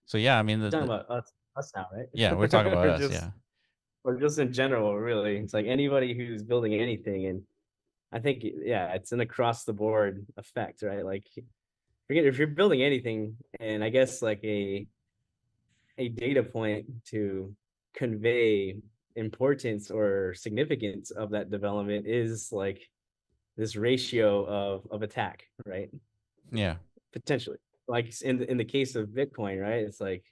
[SPEAKER 1] so yeah, I mean
[SPEAKER 2] You're talking about us. us now, right?
[SPEAKER 1] Yeah, we're talking about
[SPEAKER 2] or
[SPEAKER 1] us.
[SPEAKER 2] just
[SPEAKER 1] Yeah.
[SPEAKER 2] or just in general, really. It's like anybody who's building anything, and I think yeah, it's an across the board effect, right? Like forget if you're building anything, and I guess like a data point to convey importance or significance of that development is like this ratio of attack, right?
[SPEAKER 1] Yeah.
[SPEAKER 2] Potentially. Like in the case of Bitcoin, right? It's like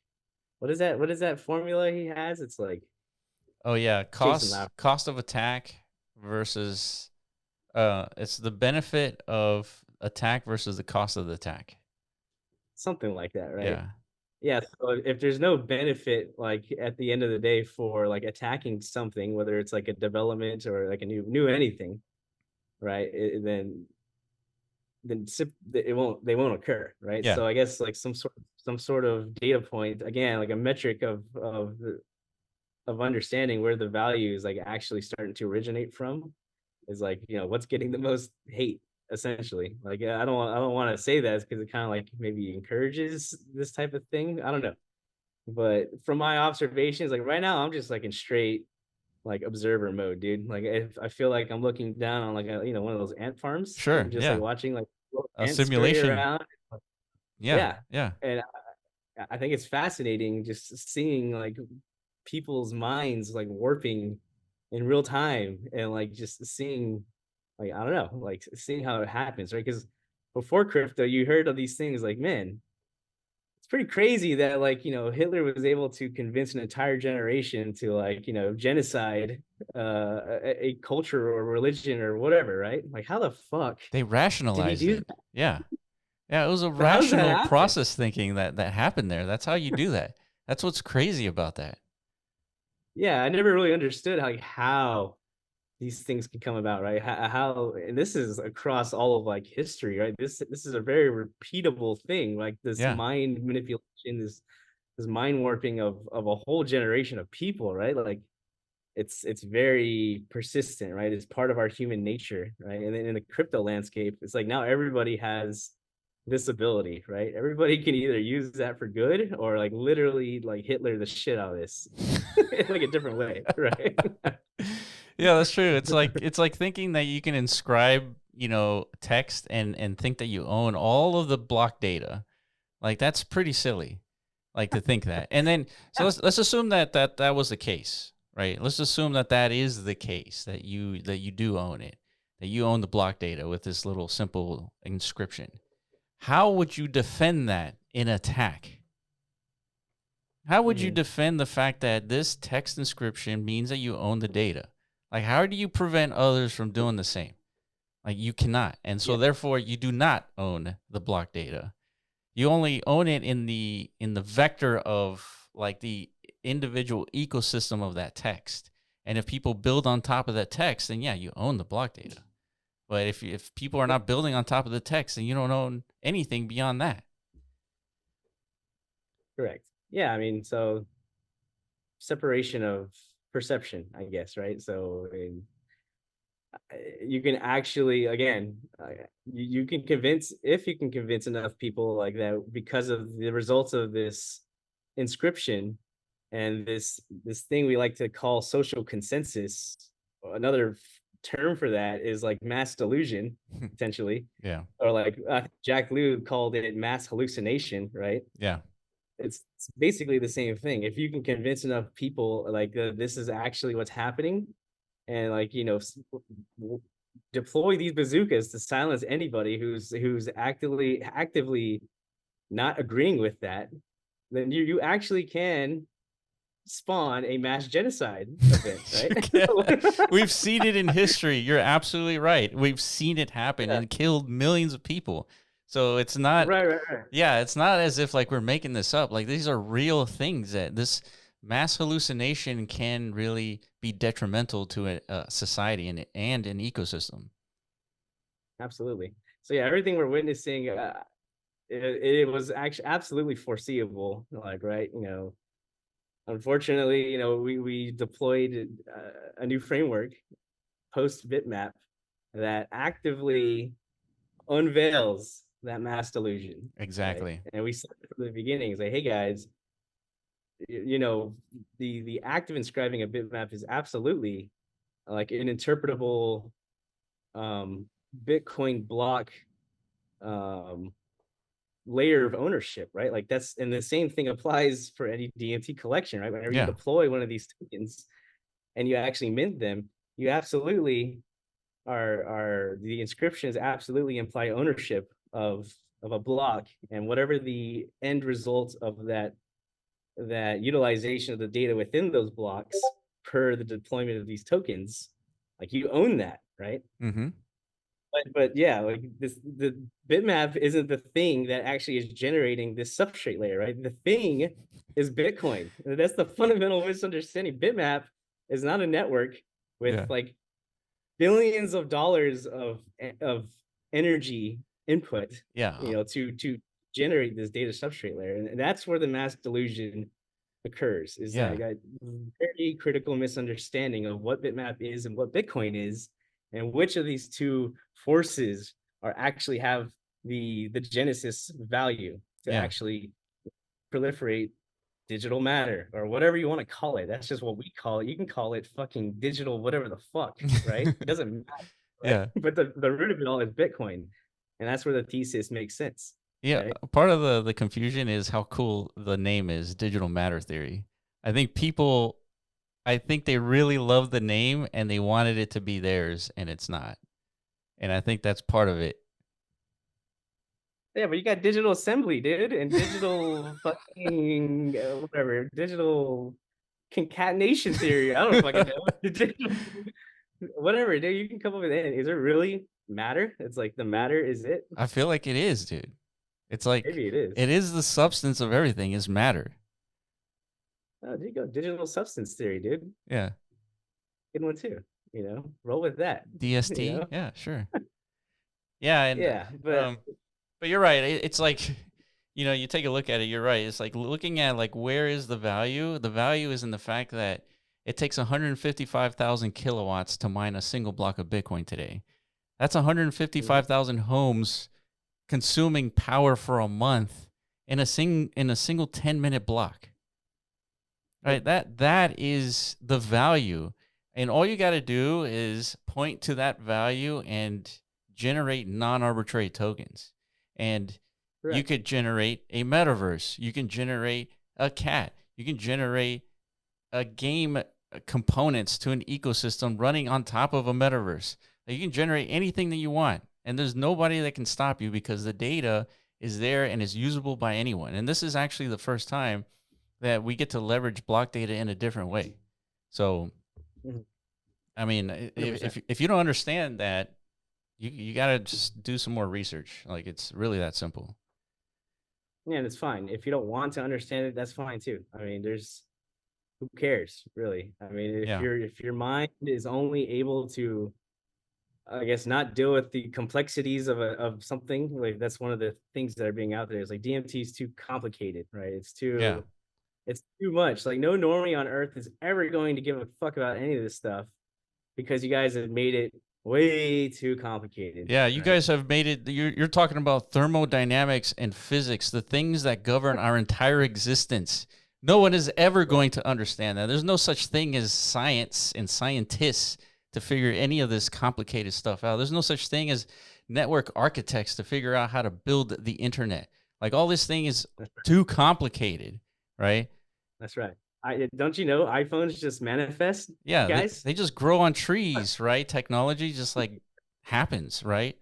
[SPEAKER 2] what is that formula he has? It's like
[SPEAKER 1] Oh yeah,
[SPEAKER 2] Jason Laugh,
[SPEAKER 1] cost of attack versus it's the benefit of attack versus the cost of the attack.
[SPEAKER 2] something like that, right?
[SPEAKER 1] Yeah.
[SPEAKER 2] Yeah. So if there's no benefit, like at the end of the day, for like attacking something, whether it's like a development or like a new anything, right? Then it won't they won't occur, right?
[SPEAKER 1] Yeah.
[SPEAKER 2] So I guess like some sort of data point, again, like a metric of understanding where the value is like actually starting to originate from is like, you know, what's getting the most hate essentially. Like I don't want to say that because it kind of like maybe encourages this type of thing. I don't know. But from my observations, like right now I'm just like in straight like observer mode, dude. Like if I feel like I'm looking down on like a, you know, one of those ant farms
[SPEAKER 1] Sure.
[SPEAKER 2] and just like
[SPEAKER 1] Yeah.
[SPEAKER 2] watching like little
[SPEAKER 1] A
[SPEAKER 2] ants scurry
[SPEAKER 1] simulation.
[SPEAKER 2] around.
[SPEAKER 1] Yeah.
[SPEAKER 2] Yeah.
[SPEAKER 1] Yeah.
[SPEAKER 2] And I think it's fascinating just seeing like people's minds like warping in real time and like just seeing like I don't know, like seeing how it happens, right? Because before crypto, you heard of these things like, man, it's pretty crazy that like, you know, Hitler was able to convince an entire generation to like, you know, genocide a culture or religion or whatever, right? Like how the fuck
[SPEAKER 1] They
[SPEAKER 2] did he
[SPEAKER 1] rationalized
[SPEAKER 2] do
[SPEAKER 1] it.
[SPEAKER 2] that?
[SPEAKER 1] Yeah. Yeah, it was a
[SPEAKER 2] But how does that
[SPEAKER 1] rational
[SPEAKER 2] happen?
[SPEAKER 1] process thinking that happened there. That's how you do that. That's what's crazy about that.
[SPEAKER 2] Yeah, I never really understood like how these things can come about, right? How and this is across all of like history, right? This is a very repeatable thing, like this
[SPEAKER 1] Yeah.
[SPEAKER 2] mind manipulation, this mind warping of a whole generation of people, right? Like it's very persistent, right? It's part of our human nature, right? And then in the crypto landscape, it's like now everybody has this ability, right? Everybody can either use that for good or like literally like Hitler the shit out of this in like a different way, right?
[SPEAKER 1] Yeah, that's true. It's like thinking that you can inscribe, you know, text and think that you own all of the block data. Like that's pretty silly. Like to think that. And then so
[SPEAKER 2] Yeah,
[SPEAKER 1] let's assume that was the case, right? Let's assume that is the case that you do own it. That you own the block data with this little simple inscription. How would you defend that in attack? How would you
[SPEAKER 2] mhm.
[SPEAKER 1] defend the fact that this text inscription means that you own the data? Like, how do you prevent others from doing the same? Like, you cannot. And so,
[SPEAKER 2] Yeah,
[SPEAKER 1] therefore, you do not own the block data. You only own it in the vector of like the individual ecosystem of that text. And if people build on top of that text, then yeah, you own the block data. But if people are not building on top of the text, then you don't own anything beyond that.
[SPEAKER 2] correct. Yeah, I mean, so separation of perception, I guess, right? So I mean, you can actually, again, you can convince if you can convince enough people like that because of the results of this inscription and this thing we like to call social consensus. Another term for that is like mass delusion, potentially,
[SPEAKER 1] Yeah.
[SPEAKER 2] or like Jack Lew called it mass hallucination, right?
[SPEAKER 1] Yeah.
[SPEAKER 2] It's basically the same thing. If you can convince enough people like this is actually what's happening, and like you know deploy these bazookas to silence anybody who's actively not agreeing with that, then you actually can spawn a mass genocide event, right?
[SPEAKER 1] We've seen it in history. You're absolutely right. We've seen it happen
[SPEAKER 2] Yeah,
[SPEAKER 1] and killed millions of people. So it's not,
[SPEAKER 2] right.
[SPEAKER 1] yeah, it's not as if like we're making this up. Like these are real things that this mass hallucination can really be detrimental to a society and an ecosystem.
[SPEAKER 2] Absolutely. So yeah, everything we're witnessing, it was actually absolutely foreseeable. Like right, you know, unfortunately, you know, we deployed a new framework post Bitmap that actively unveils that mass delusion, right?
[SPEAKER 1] Exactly.
[SPEAKER 2] And we said from the beginning, it's like, hey guys, you know, the act of inscribing a bitmap is absolutely like an interpretable Bitcoin block um layer of ownership, right? Like that's, and the same thing applies for any DMT collection, right? Whenever you
[SPEAKER 1] Yeah.
[SPEAKER 2] deploy one of these tokens and you actually mint them, you absolutely are the inscriptions absolutely imply ownership of a block, and whatever the end result of that utilization of the data within those blocks per the deployment of these tokens, like you own that, right?
[SPEAKER 1] Mm-hmm.
[SPEAKER 2] But yeah, like this, the bitmap isn't the thing that actually is generating this substrate layer, right? The thing is Bitcoin. That's the fundamental misunderstanding. Bitmap is not a network with
[SPEAKER 1] Yeah.
[SPEAKER 2] like billions of dollars of energy input,
[SPEAKER 1] Yeah.
[SPEAKER 2] to generate this data substrate layer, and that's where the mass delusion occurs. Is
[SPEAKER 1] Yeah.
[SPEAKER 2] that very critical misunderstanding of what Bitmap is and what Bitcoin is, and which of these two forces are actually have the genesis value to
[SPEAKER 1] Yeah.
[SPEAKER 2] actually proliferate digital matter or whatever you want to call it. That's just what we call it. You can call it fucking digital, whatever the fuck, right? It doesn't matter, right?
[SPEAKER 1] Yeah.
[SPEAKER 2] But the root of it all is Bitcoin. And that's where the thesis makes sense,
[SPEAKER 1] Yeah,
[SPEAKER 2] right?
[SPEAKER 1] part of the confusion is how cool the name is, digital matter theory. I think people I think they really love the name and they wanted it to be theirs and it's not. And I think that's part of it.
[SPEAKER 2] Yeah, but you got digital assembly, dude, and digital fucking whatever, digital concatenation theory. I don't fucking know. Whatever, dude, you can come up with it. Is it really matter? It's like the matter is it?
[SPEAKER 1] I feel like it is, dude. It's like
[SPEAKER 2] Maybe it is.
[SPEAKER 1] it is the substance of everything is matter.
[SPEAKER 2] Oh, there you go. Digital substance theory, dude.
[SPEAKER 1] Yeah.
[SPEAKER 2] Good one too. Roll with that. You
[SPEAKER 1] DST?
[SPEAKER 2] know?
[SPEAKER 1] Yeah, sure. Yeah, and
[SPEAKER 2] Yeah, but
[SPEAKER 1] um but you're right. It's like you take a look at it, you're right. It's like looking at like where is the value? The value is in the fact that it takes 155,000 kilowatts to mine a single block of Bitcoin today. That's
[SPEAKER 2] mhm,
[SPEAKER 1] 155,000 homes consuming power for a month in a single 10-minute block.
[SPEAKER 2] yep,
[SPEAKER 1] Right? That is the value. And all you got to do is point to that value and generate non-arbitrary tokens. And you
[SPEAKER 2] correct.
[SPEAKER 1] could generate a metaverse. You can generate a cat. You can generate a game components to an ecosystem running on top of a metaverse. You can generate anything that you want, and there's nobody that can stop you because the data is there and is usable by anyone. And this is actually the first time that we get to leverage block data in a different way. So,
[SPEAKER 2] Mhm,
[SPEAKER 1] I mean,
[SPEAKER 2] 100%.
[SPEAKER 1] if you don't understand that, you got to just do some more research. Like it's really that simple.
[SPEAKER 2] Yeah, and it's fine. If you don't want to understand it, that's fine too. I mean, who cares, really? I mean,
[SPEAKER 1] Yeah.
[SPEAKER 2] if your mind is only able to, I guess, not deal with the complexities of something, like that's one of the things that are being out there is like DMT is too complicated, right?
[SPEAKER 1] Yeah.
[SPEAKER 2] It's too much. Like no normie on earth is ever going to give a fuck about any of this stuff because you guys have made it way too complicated,
[SPEAKER 1] Yeah, you
[SPEAKER 2] right?
[SPEAKER 1] guys have made it. You're talking about thermodynamics and physics, the things that govern our entire existence. No one is ever
[SPEAKER 2] Right.
[SPEAKER 1] going to understand that. There's no such thing as science and scientists to figure any of this complicated stuff out. There's no such thing as network architects to figure out how to build the internet. Like all this thing is
[SPEAKER 2] That's right.
[SPEAKER 1] too complicated, right?
[SPEAKER 2] That's right. I don't you know iPhones just manifest,
[SPEAKER 1] Yeah,
[SPEAKER 2] guys?
[SPEAKER 1] they just grow on trees, right? Technology just like happens, right?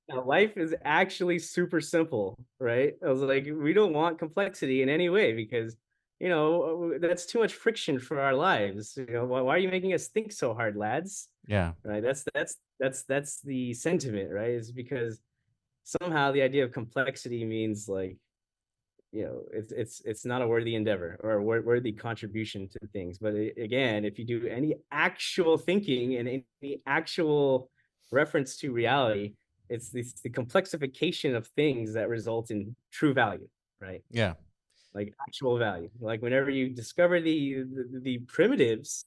[SPEAKER 2] Now, life is actually super simple, right? I was like, we don't want complexity in any way because, that's too much friction for our lives. Why are you making us think so hard, lads?
[SPEAKER 1] Yeah.
[SPEAKER 2] Right? That's the sentiment, right? Is because somehow the idea of complexity means like, it's not a worthy endeavor or a worthy contribution to things. But again, if you do any actual thinking and any actual reference to reality, it's the complexification of things that result in true value, right?
[SPEAKER 1] Yeah.
[SPEAKER 2] Like actual value. Like whenever you discover the primitives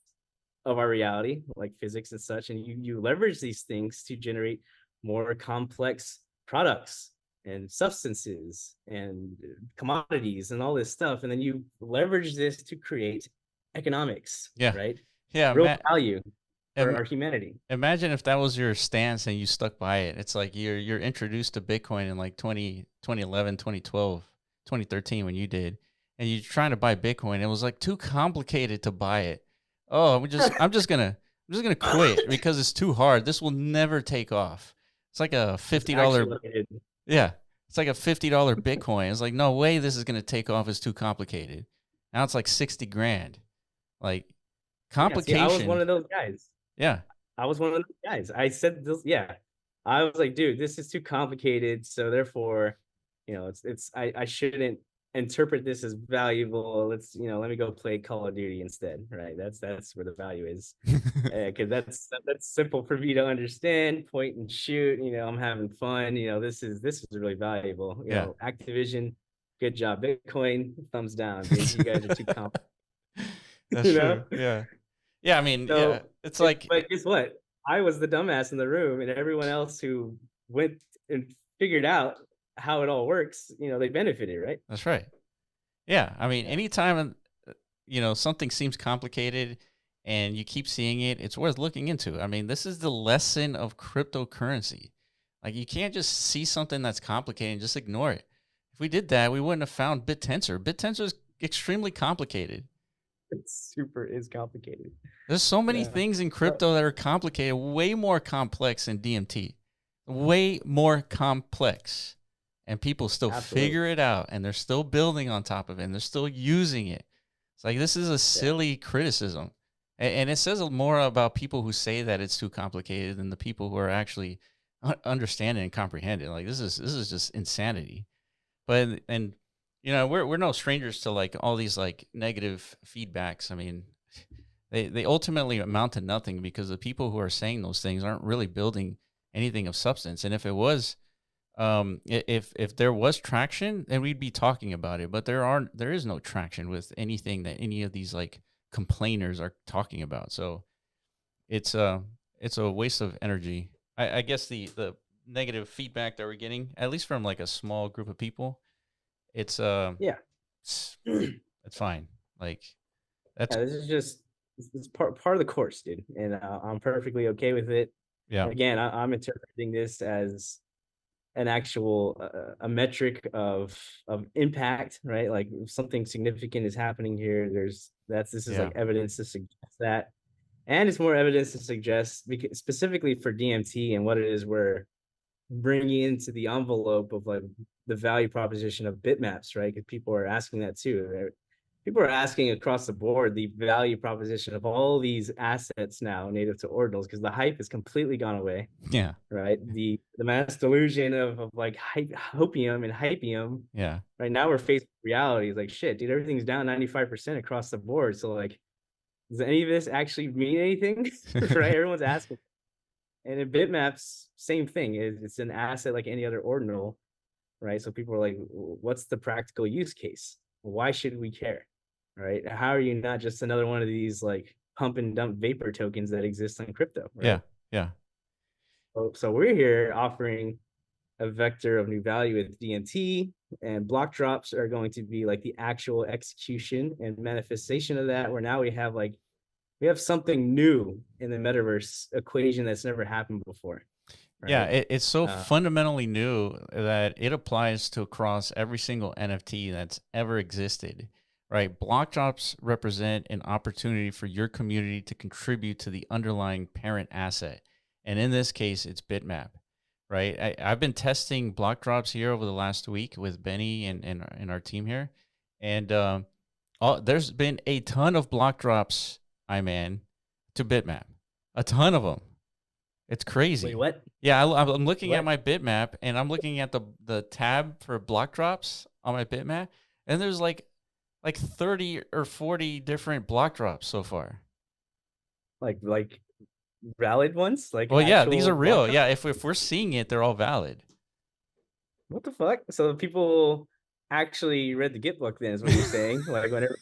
[SPEAKER 2] of our reality, like physics and such, and you leverage these things to generate more complex products and substances and commodities and all this stuff. And then you leverage this to create economics,
[SPEAKER 1] Yeah.
[SPEAKER 2] right?
[SPEAKER 1] Yeah.
[SPEAKER 2] Real value for
[SPEAKER 1] Im-
[SPEAKER 2] our humanity.
[SPEAKER 1] Imagine if that was your stance and you stuck by it. It's like you're introduced to Bitcoin in like 2011, 2012, 2013 when you did, and you're trying to buy Bitcoin. It was like too complicated to buy it. Oh, I'm just gonna quit because it's too hard. This will never take off. It's like a $50. Yeah. It's like a $50 Bitcoin. It's like, no way this is gonna take off. It's too complicated. Now it's like 60 grand. Like
[SPEAKER 2] Yeah, see, I was one
[SPEAKER 1] complication.
[SPEAKER 2] of those guys.
[SPEAKER 1] Yeah.
[SPEAKER 2] I was one of those guys. I said this, yeah. I was like, dude, this is too complicated. So therefore, I shouldn't interpret this as valuable. Let me go play Call of Duty instead. Right. That's where the value is. Because that's simple for me to understand. Point and shoot. I'm having fun. This is really valuable.
[SPEAKER 1] Yeah.
[SPEAKER 2] Activision, good job. Bitcoin, thumbs down, dude. You guys are too complicated.
[SPEAKER 1] That's true. Yeah. Yeah. I mean, yeah. It's like,
[SPEAKER 2] but guess what? I was the dumbass in the room, and everyone else who went and figured out how it all works, they benefited, right?
[SPEAKER 1] that's right. Yeah. I mean, anytime, something seems complicated and you keep seeing it, it's worth looking into. I mean, this is the lesson of cryptocurrency. Like, you can't just see something that's complicated and just ignore it. If we did that, we wouldn't have found BitTensor. BitTensor is extremely complicated.
[SPEAKER 2] It super is complicated.
[SPEAKER 1] There's so many things in crypto that are complicated, way more complex than DMT, way more complex. And people still figure it out, and they're still building on top of it, and they're still using it. It's like, this is a silly criticism. And it says more about people who say that it's too complicated than the people who are actually understanding and comprehending. Like, this is just insanity. But, and we're no strangers to like all these like negative feedbacks. I mean, they ultimately amount to nothing because the people who are saying those things aren't really building anything of substance. And if it was, if there was traction, then we'd be talking about it. But there is no traction with anything that any of these like complainers are talking about. So it's a waste of energy. I guess the negative feedback that we're getting, at least from like a small group of people, it's it's fine. Like,
[SPEAKER 2] this is just it's part of the course, dude, and I'm perfectly okay with it.
[SPEAKER 1] Yeah.
[SPEAKER 2] Again, I'm interpreting this as an actual metric of impact, right? Like, if something significant is happening here, this is like evidence to suggest that, and it's more evidence to suggest, because specifically for DMT and what it is we're bringing into the envelope of like the value proposition of bitmaps, right? Because people are asking that too. Right? People are asking across the board the value proposition of all these assets now native to ordinals, because the hype has completely gone away.
[SPEAKER 1] Yeah.
[SPEAKER 2] Right. The mass delusion of like hopium and hypium.
[SPEAKER 1] Yeah.
[SPEAKER 2] Right now we're faced with reality. It's like, shit, dude, everything's down 95% across the board. So like, does any of this actually mean anything? Right. Everyone's asking. And in bitmaps, same thing. It's an asset like any other ordinal. Right. So people are like, what's the practical use case? Why should we care? Right. How are you not just another one of these like pump and dump vapor tokens that exist on crypto? Right?
[SPEAKER 1] Yeah. Yeah.
[SPEAKER 2] So we're here offering a vector of new value with DMT, and block drops are going to be like the actual execution and manifestation of that, where now we have something new in the metaverse equation that's never happened before.
[SPEAKER 1] Right? Yeah, it's so fundamentally new that it applies to across every single NFT that's ever existed. Right? Block drops represent an opportunity for your community to contribute to the underlying parent asset. And in this case, it's Bitmap. Right? I've been testing block drops here over the last week with Benny and our team here. And there's been a ton of block drops, to Bitmap. A ton of them. It's crazy.
[SPEAKER 2] Wait, what?
[SPEAKER 1] Yeah, I'm looking at my Bitmap, and I'm looking at the tab for block drops on my Bitmap, and there's like 30 or 40 different block drops so far.
[SPEAKER 2] Like valid ones? Like,
[SPEAKER 1] well, yeah, these are real. Yeah, if we're seeing it, they're all valid.
[SPEAKER 2] What the fuck? So people actually read the Git book then, is what you're saying? Like, whenever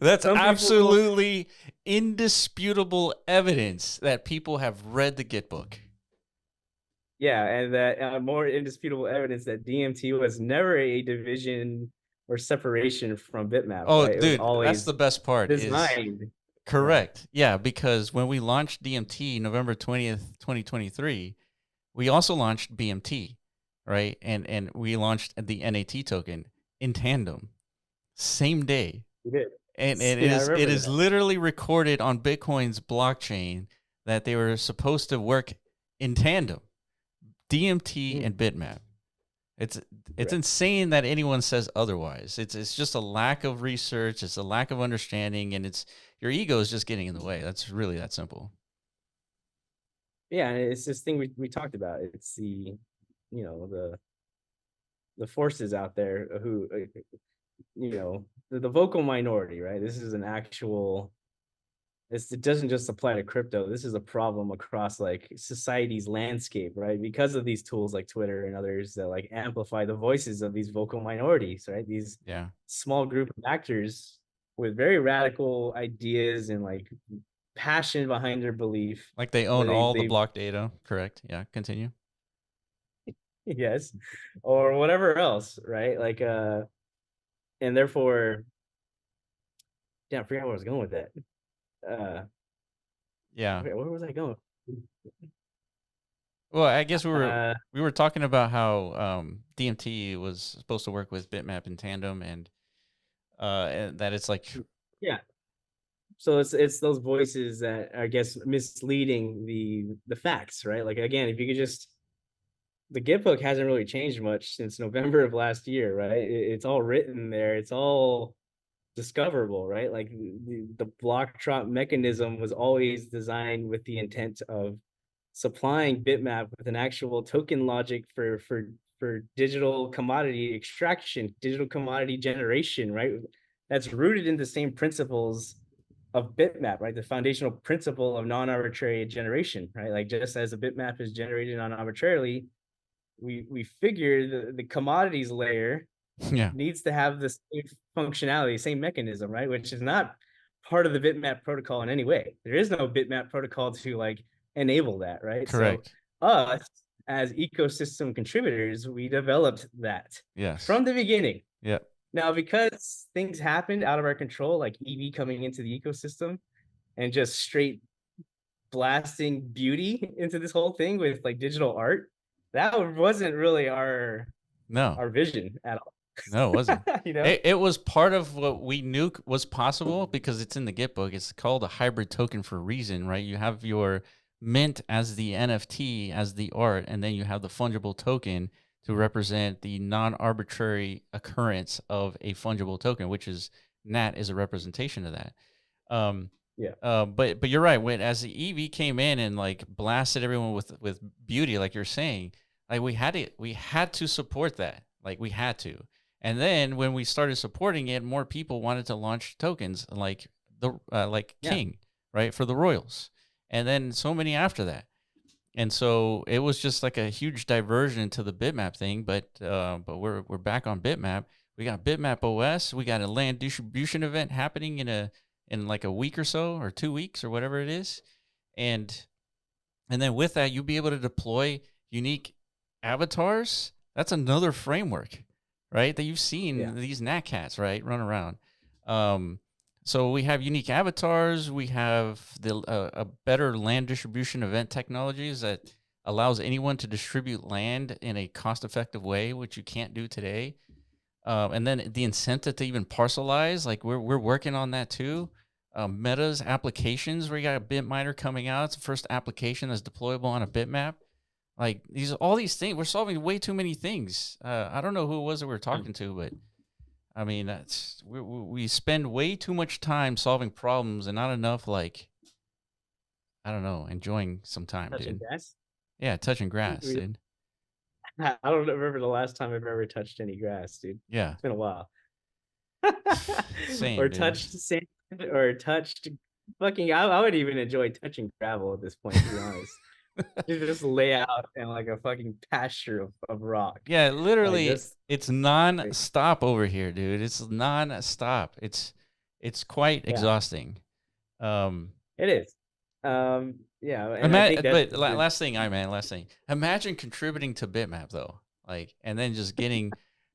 [SPEAKER 1] that's absolutely indisputable evidence that people have read the Git book.
[SPEAKER 2] Yeah, and that more indisputable evidence that DMT was never a division or separation from Bitmap,
[SPEAKER 1] Oh,
[SPEAKER 2] right? It was
[SPEAKER 1] dude, that's
[SPEAKER 2] always
[SPEAKER 1] the best part is
[SPEAKER 2] designed. Yeah,
[SPEAKER 1] correct. Yeah, because when we launched DMT November 20th, 2023, we also launched BMT, right? And we launched the NAT token in tandem, same day.
[SPEAKER 2] we did.
[SPEAKER 1] And
[SPEAKER 2] Yeah, I
[SPEAKER 1] it
[SPEAKER 2] remember
[SPEAKER 1] is
[SPEAKER 2] that.
[SPEAKER 1] literally recorded on Bitcoin's blockchain that they were supposed to work in tandem, DMT
[SPEAKER 2] Mm,
[SPEAKER 1] and Bitmap. It's it's
[SPEAKER 2] right.
[SPEAKER 1] insane that anyone says otherwise. It's just a lack of research, it's a lack of understanding, and it's your ego is just getting in the way. That's really that simple.
[SPEAKER 2] Yeah, and it's this thing we talked about. It's you know, the forces out there who, the vocal minority, right? This is an actual. It doesn't just apply to crypto. This is a problem across like society's landscape, right? Because of these tools like Twitter and others that like amplify the voices of these vocal minorities, right? These
[SPEAKER 1] Yeah.
[SPEAKER 2] small group of actors with very radical ideas and like passion behind their belief,
[SPEAKER 1] Like they
[SPEAKER 2] where
[SPEAKER 1] own
[SPEAKER 2] they
[SPEAKER 1] all the
[SPEAKER 2] they
[SPEAKER 1] block data, correct? Yeah, continue.
[SPEAKER 2] yes, or whatever else, right? Like and therefore, yeah, I forgot where I was going with that. Uh,
[SPEAKER 1] Yeah.
[SPEAKER 2] where was I going?
[SPEAKER 1] Well, I guess
[SPEAKER 2] Uh,
[SPEAKER 1] we were talking about how DMT was supposed to work with Bitmap in tandem, and that it's like
[SPEAKER 2] yeah. So it's those voices that I guess misleading the facts, right? Like again, if you could just the Git book hasn't really changed much since November of last year, right? It's all written there. It's all discoverable, right? Like the block drop mechanism was always designed with the intent of supplying Bitmap with an actual token logic for digital commodity extraction, digital commodity generation, right? That's rooted in the same principles of Bitmap, right? The foundational principle of non-arbitrary generation, right? Like just as a bitmap is generated non-arbitrarily, we figure the commodities layer
[SPEAKER 1] yeah,
[SPEAKER 2] needs to have the same functionality, same mechanism, right? Which is not part of the bitmap protocol in any way. There is no bitmap protocol to like enable that, right? So
[SPEAKER 1] correct.
[SPEAKER 2] us as ecosystem contributors, we developed that
[SPEAKER 1] Yes.
[SPEAKER 2] from the beginning.
[SPEAKER 1] Yeah.
[SPEAKER 2] Now, because things happened out of our control, like EV coming into the ecosystem and just straight blasting beauty into this whole thing with like digital art, that wasn't really
[SPEAKER 1] No.
[SPEAKER 2] our vision at all.
[SPEAKER 1] No, it wasn't.
[SPEAKER 2] you know?
[SPEAKER 1] It was part of what we knew was possible because it's in the Git book. It's called a hybrid token for a reason, right? You have your mint as the NFT, as the art, and then you have the fungible token to represent the non-arbitrary occurrence of a fungible token, which is NAT is a representation of that. Um,
[SPEAKER 2] Yeah.
[SPEAKER 1] but you're right. When as the EV came in and like blasted everyone with beauty, like you're saying, like we had to support that. Like we had to. And then when we started supporting it, more people wanted to launch tokens like
[SPEAKER 2] Yeah.
[SPEAKER 1] King, right, for the Royals, and then so many after that. And so it was just like a huge diversion to the Bitmap thing. But we're back on Bitmap. We got Bitmap OS. We got a land distribution event happening in like a week or so, or 2 weeks, or whatever it is, and then with that, you'll be able to deploy unique avatars. That's another framework, right? That you've
[SPEAKER 2] Yeah.
[SPEAKER 1] seen these NatCats, right, run around. Um, so we have unique avatars. We have a better land distribution event technologies that allows anyone to distribute land in a cost-effective way, which you can't do today. And then the incentive to even parcelize, like we're working on that too. Meta's applications, where you got a Bitminer coming out. It's the first application that's deployable on a bitmap. Like all these things, we're solving way too many things. I don't know who it was that we were talking to, but I mean, we spend way too much time solving problems and not enough, like, I don't know, enjoying some time,
[SPEAKER 2] Touching
[SPEAKER 1] dude.
[SPEAKER 2] grass.
[SPEAKER 1] Yeah, touching grass,
[SPEAKER 2] We-
[SPEAKER 1] dude.
[SPEAKER 2] I don't remember the last time I've ever touched any grass, dude.
[SPEAKER 1] Yeah,
[SPEAKER 2] It's been a while.
[SPEAKER 1] same,
[SPEAKER 2] or
[SPEAKER 1] dude.
[SPEAKER 2] touched sand or touched fucking I would even enjoy touching gravel at this point, to be honest. You just lay out in like a fucking pasture of rock.
[SPEAKER 1] Yeah,
[SPEAKER 2] Like
[SPEAKER 1] literally,
[SPEAKER 2] this
[SPEAKER 1] it's non-stop over here, dude. It's non-stop. It's quite
[SPEAKER 2] yeah,
[SPEAKER 1] exhausting. Um,
[SPEAKER 2] it is. Yeah, and I think that's
[SPEAKER 1] Last thing, last thing. Imagine contributing to Bitmap though, like, and then just getting,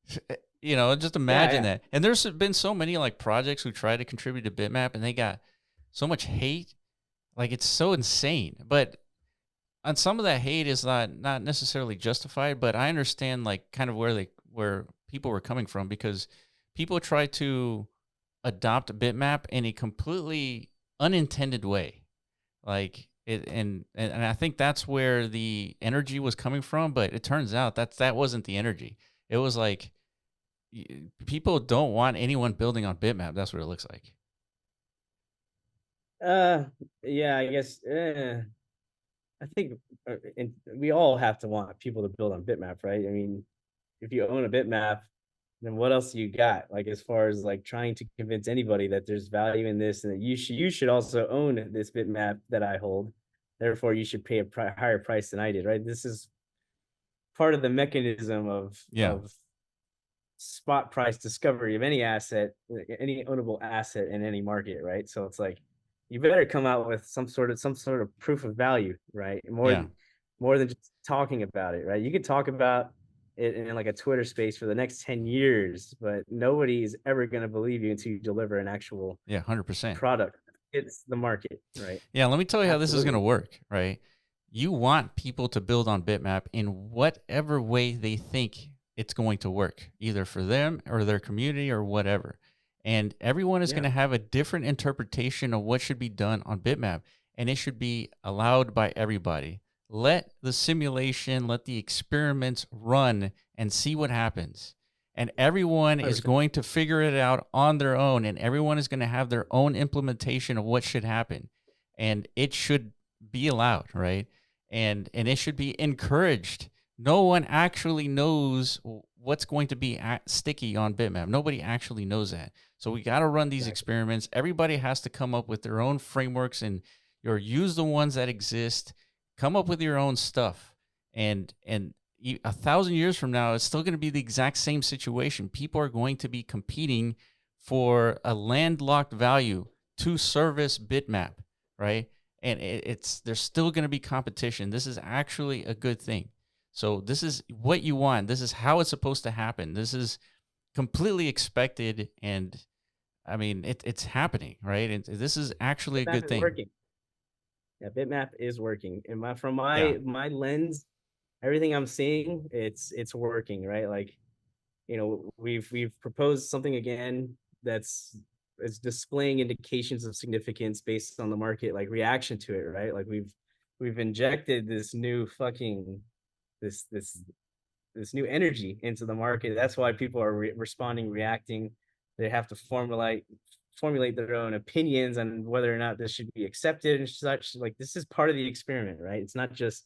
[SPEAKER 1] just
[SPEAKER 2] yeah,
[SPEAKER 1] imagine
[SPEAKER 2] yeah.
[SPEAKER 1] that. And there's been so many like projects who try to contribute to Bitmap, and they got so much hate. Like, it's so insane. But on some of that hate is not necessarily justified. But I understand like kind of where people were coming from, because people try to adopt Bitmap in a completely unintended way. Like it, and I think that's where the energy was coming from. But it turns out that wasn't the energy. It was like people don't want anyone building on Bitmap. That's what it looks like.
[SPEAKER 2] Uh, yeah, I guess. I think, and we all have to want people to build on Bitmap, right? I mean, if you own a Bitmap, then what else you got? Like, as far as like trying to convince anybody that there's value in this, and that you should also own this Bitmap that I hold. Therefore, you should pay a higher price than I did, right? This is part of the mechanism
[SPEAKER 1] Yeah,
[SPEAKER 2] of spot price discovery of any asset, any ownable asset in any market, right? So it's like you better come out with some sort of proof of value, right?
[SPEAKER 1] yeah,
[SPEAKER 2] More than just talking about it, right? You could talk about it in like a Twitter space for the next 10 years, but nobody is ever going to believe you until you deliver an actual
[SPEAKER 1] yeah, 100%.
[SPEAKER 2] product. It's the market, right?
[SPEAKER 1] Yeah, let me tell you how this is going to
[SPEAKER 2] Absolutely.
[SPEAKER 1] work, right? You want people to build on Bitmap in whatever way they think it's going to work, either for them or their community or whatever. And everyone is going
[SPEAKER 2] Yeah.
[SPEAKER 1] to have a different interpretation of what should be done on Bitmap, and it should be allowed by everybody. Let the simulation, let the experiments run and see what happens. And everyone is
[SPEAKER 2] 100%.
[SPEAKER 1] going to figure it out on their own, and everyone is going to have their own implementation of what should happen. And it should be allowed, right? And it should be encouraged. No one actually knows what's going to be sticky on Bitmap. Nobody actually knows that. So we got to run these
[SPEAKER 2] Exactly.
[SPEAKER 1] experiments. Everybody has to come up with their own frameworks and or use the ones that exist. Come up with your own stuff. And 1,000 years from now, it's still going to be the exact same situation. People are going to be competing for a landlocked value to service Bitmap, right? And it's there's still going to be competition. This is actually a good thing. So this is what you want. This is how it's supposed to happen. This is completely expected, and I mean it's happening, right? And this is actually a
[SPEAKER 2] Bitmap
[SPEAKER 1] good
[SPEAKER 2] is
[SPEAKER 1] thing.
[SPEAKER 2] working. Yeah, Bitmap is working. And from
[SPEAKER 1] Yeah,
[SPEAKER 2] my lens, everything I'm seeing, it's working, right? Like, we've proposed something again that's is displaying indications of significance based on the market, like reaction to it, right? Like we've injected this new fucking this this this new energy into the market. That's why people are responding, reacting. They have to formulate their own opinions on whether or not this should be accepted and such. Like, this is part of the experiment, right? It's not just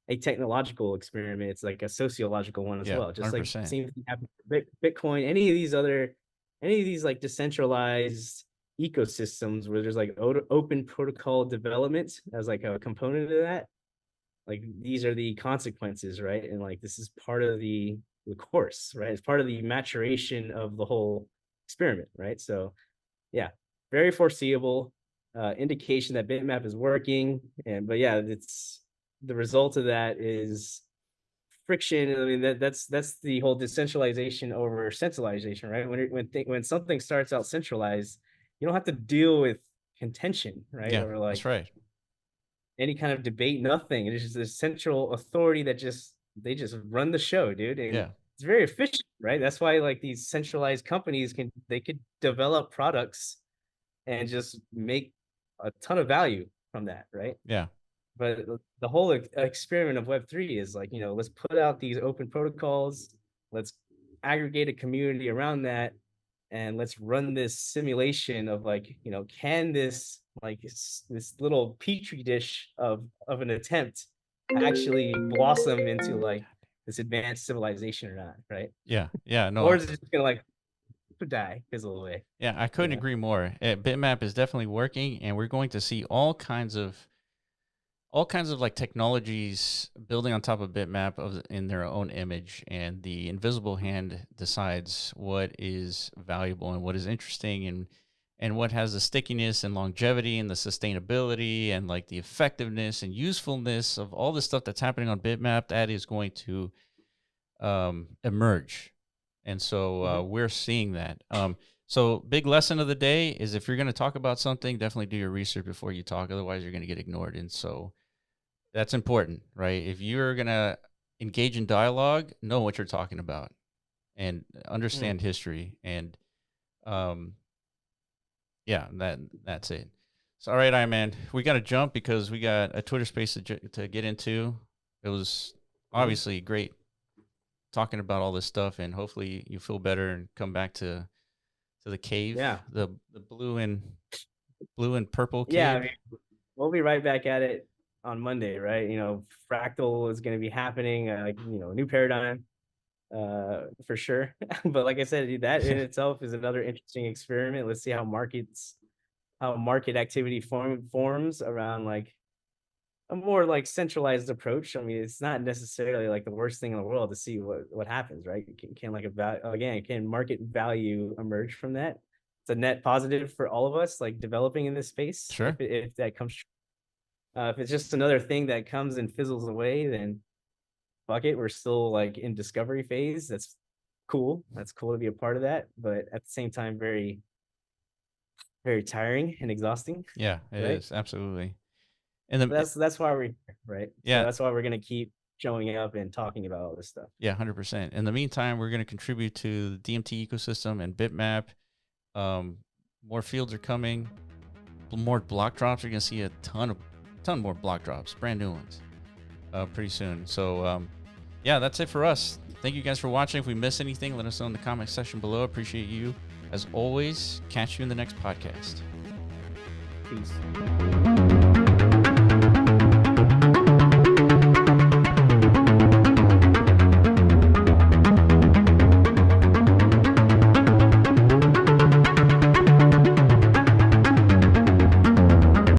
[SPEAKER 2] a technological experiment, it's like a sociological one as
[SPEAKER 1] yeah,
[SPEAKER 2] well. Just like
[SPEAKER 1] 100%.
[SPEAKER 2] same thing happened for Bitcoin, any of these like decentralized ecosystems where there's like open protocol development as like a component of that. Like, these are the consequences, right? And like, this is part of the course, right? It's part of the maturation of the whole experiment, right? So yeah, very foreseeable indication that Bitmap is working. And but yeah, it's the result of that is friction. I mean, that's the whole decentralization over centralization, right? When something starts out centralized, you don't have to deal with contention, right?
[SPEAKER 1] Yeah,
[SPEAKER 2] Or
[SPEAKER 1] that's
[SPEAKER 2] like
[SPEAKER 1] right.
[SPEAKER 2] any kind of debate, nothing. It's just a central authority that they just run the show, dude. And
[SPEAKER 1] Yeah,
[SPEAKER 2] it's very efficient, right? That's why like these centralized companies could develop products and just make a ton of value from that, right?
[SPEAKER 1] yeah,
[SPEAKER 2] But the whole experiment of Web3 is like, let's put out these open protocols, let's aggregate a community around that, and let's run this simulation of like, can this like this little petri dish of an attempt actually blossom into like this advanced civilization or not, right?
[SPEAKER 1] yeah, yeah.
[SPEAKER 2] Or
[SPEAKER 1] No,
[SPEAKER 2] is it just gonna like die, fizzle away,
[SPEAKER 1] yeah, I
[SPEAKER 2] you
[SPEAKER 1] couldn't
[SPEAKER 2] know?
[SPEAKER 1] agree more. Bitmap is definitely working, and we're going to see all kinds of like technologies building on top of Bitmap in their own image, and the invisible hand decides what is valuable and what is interesting, and what has the stickiness and longevity and the sustainability and like the effectiveness and usefulness of all the stuff that's happening on Bitmap, that is going to emerge. And so we're seeing that. So big lesson of the day is, if you're going to talk about something, definitely do your research before you talk. Otherwise, you're going to get ignored. And so that's important, right? If you're going to engage in dialogue, know what you're talking about and understand history. And yeah, that's it. So, all right, Iron Man, we got to jump because we got a Twitter space to get into. It was obviously great talking about all this stuff, and hopefully you feel better and come back to the cave.
[SPEAKER 2] Yeah.
[SPEAKER 1] The blue and purple cave.
[SPEAKER 2] Yeah, I mean, we'll be right back at it on Monday, right? You know, fractal is going to be happening, you know, a new paradigm, for sure. But like I said, that in itself is another interesting experiment. Let's see how market activity forms around like a more like centralized approach. I mean, it's not necessarily like the worst thing in the world to see what happens, right? Can like can market value emerge from that? It's a net positive for all of us, like developing in this space.
[SPEAKER 1] Sure.
[SPEAKER 2] If that comes, if it's just another thing that comes and fizzles away, then fuck it. We're still like in discovery phase. That's cool. That's cool to be a part of that. But at the same time, very, very tiring and exhausting.
[SPEAKER 1] Yeah, it
[SPEAKER 2] right?
[SPEAKER 1] is, absolutely. And
[SPEAKER 2] that's why we're here, right?
[SPEAKER 1] Yeah,
[SPEAKER 2] so that's why we're gonna keep showing up and talking about all this stuff.
[SPEAKER 1] Yeah, 100%. In the meantime, we're going to contribute to the DMT ecosystem and Bitmap. More fields are coming. More block drops. You're going to see a ton more block drops, brand new ones, pretty soon. So, yeah, that's it for us. Thank you guys for watching. If we miss anything, let us know in the comment section below. Appreciate you. As always, catch you in the next podcast.
[SPEAKER 2] Peace.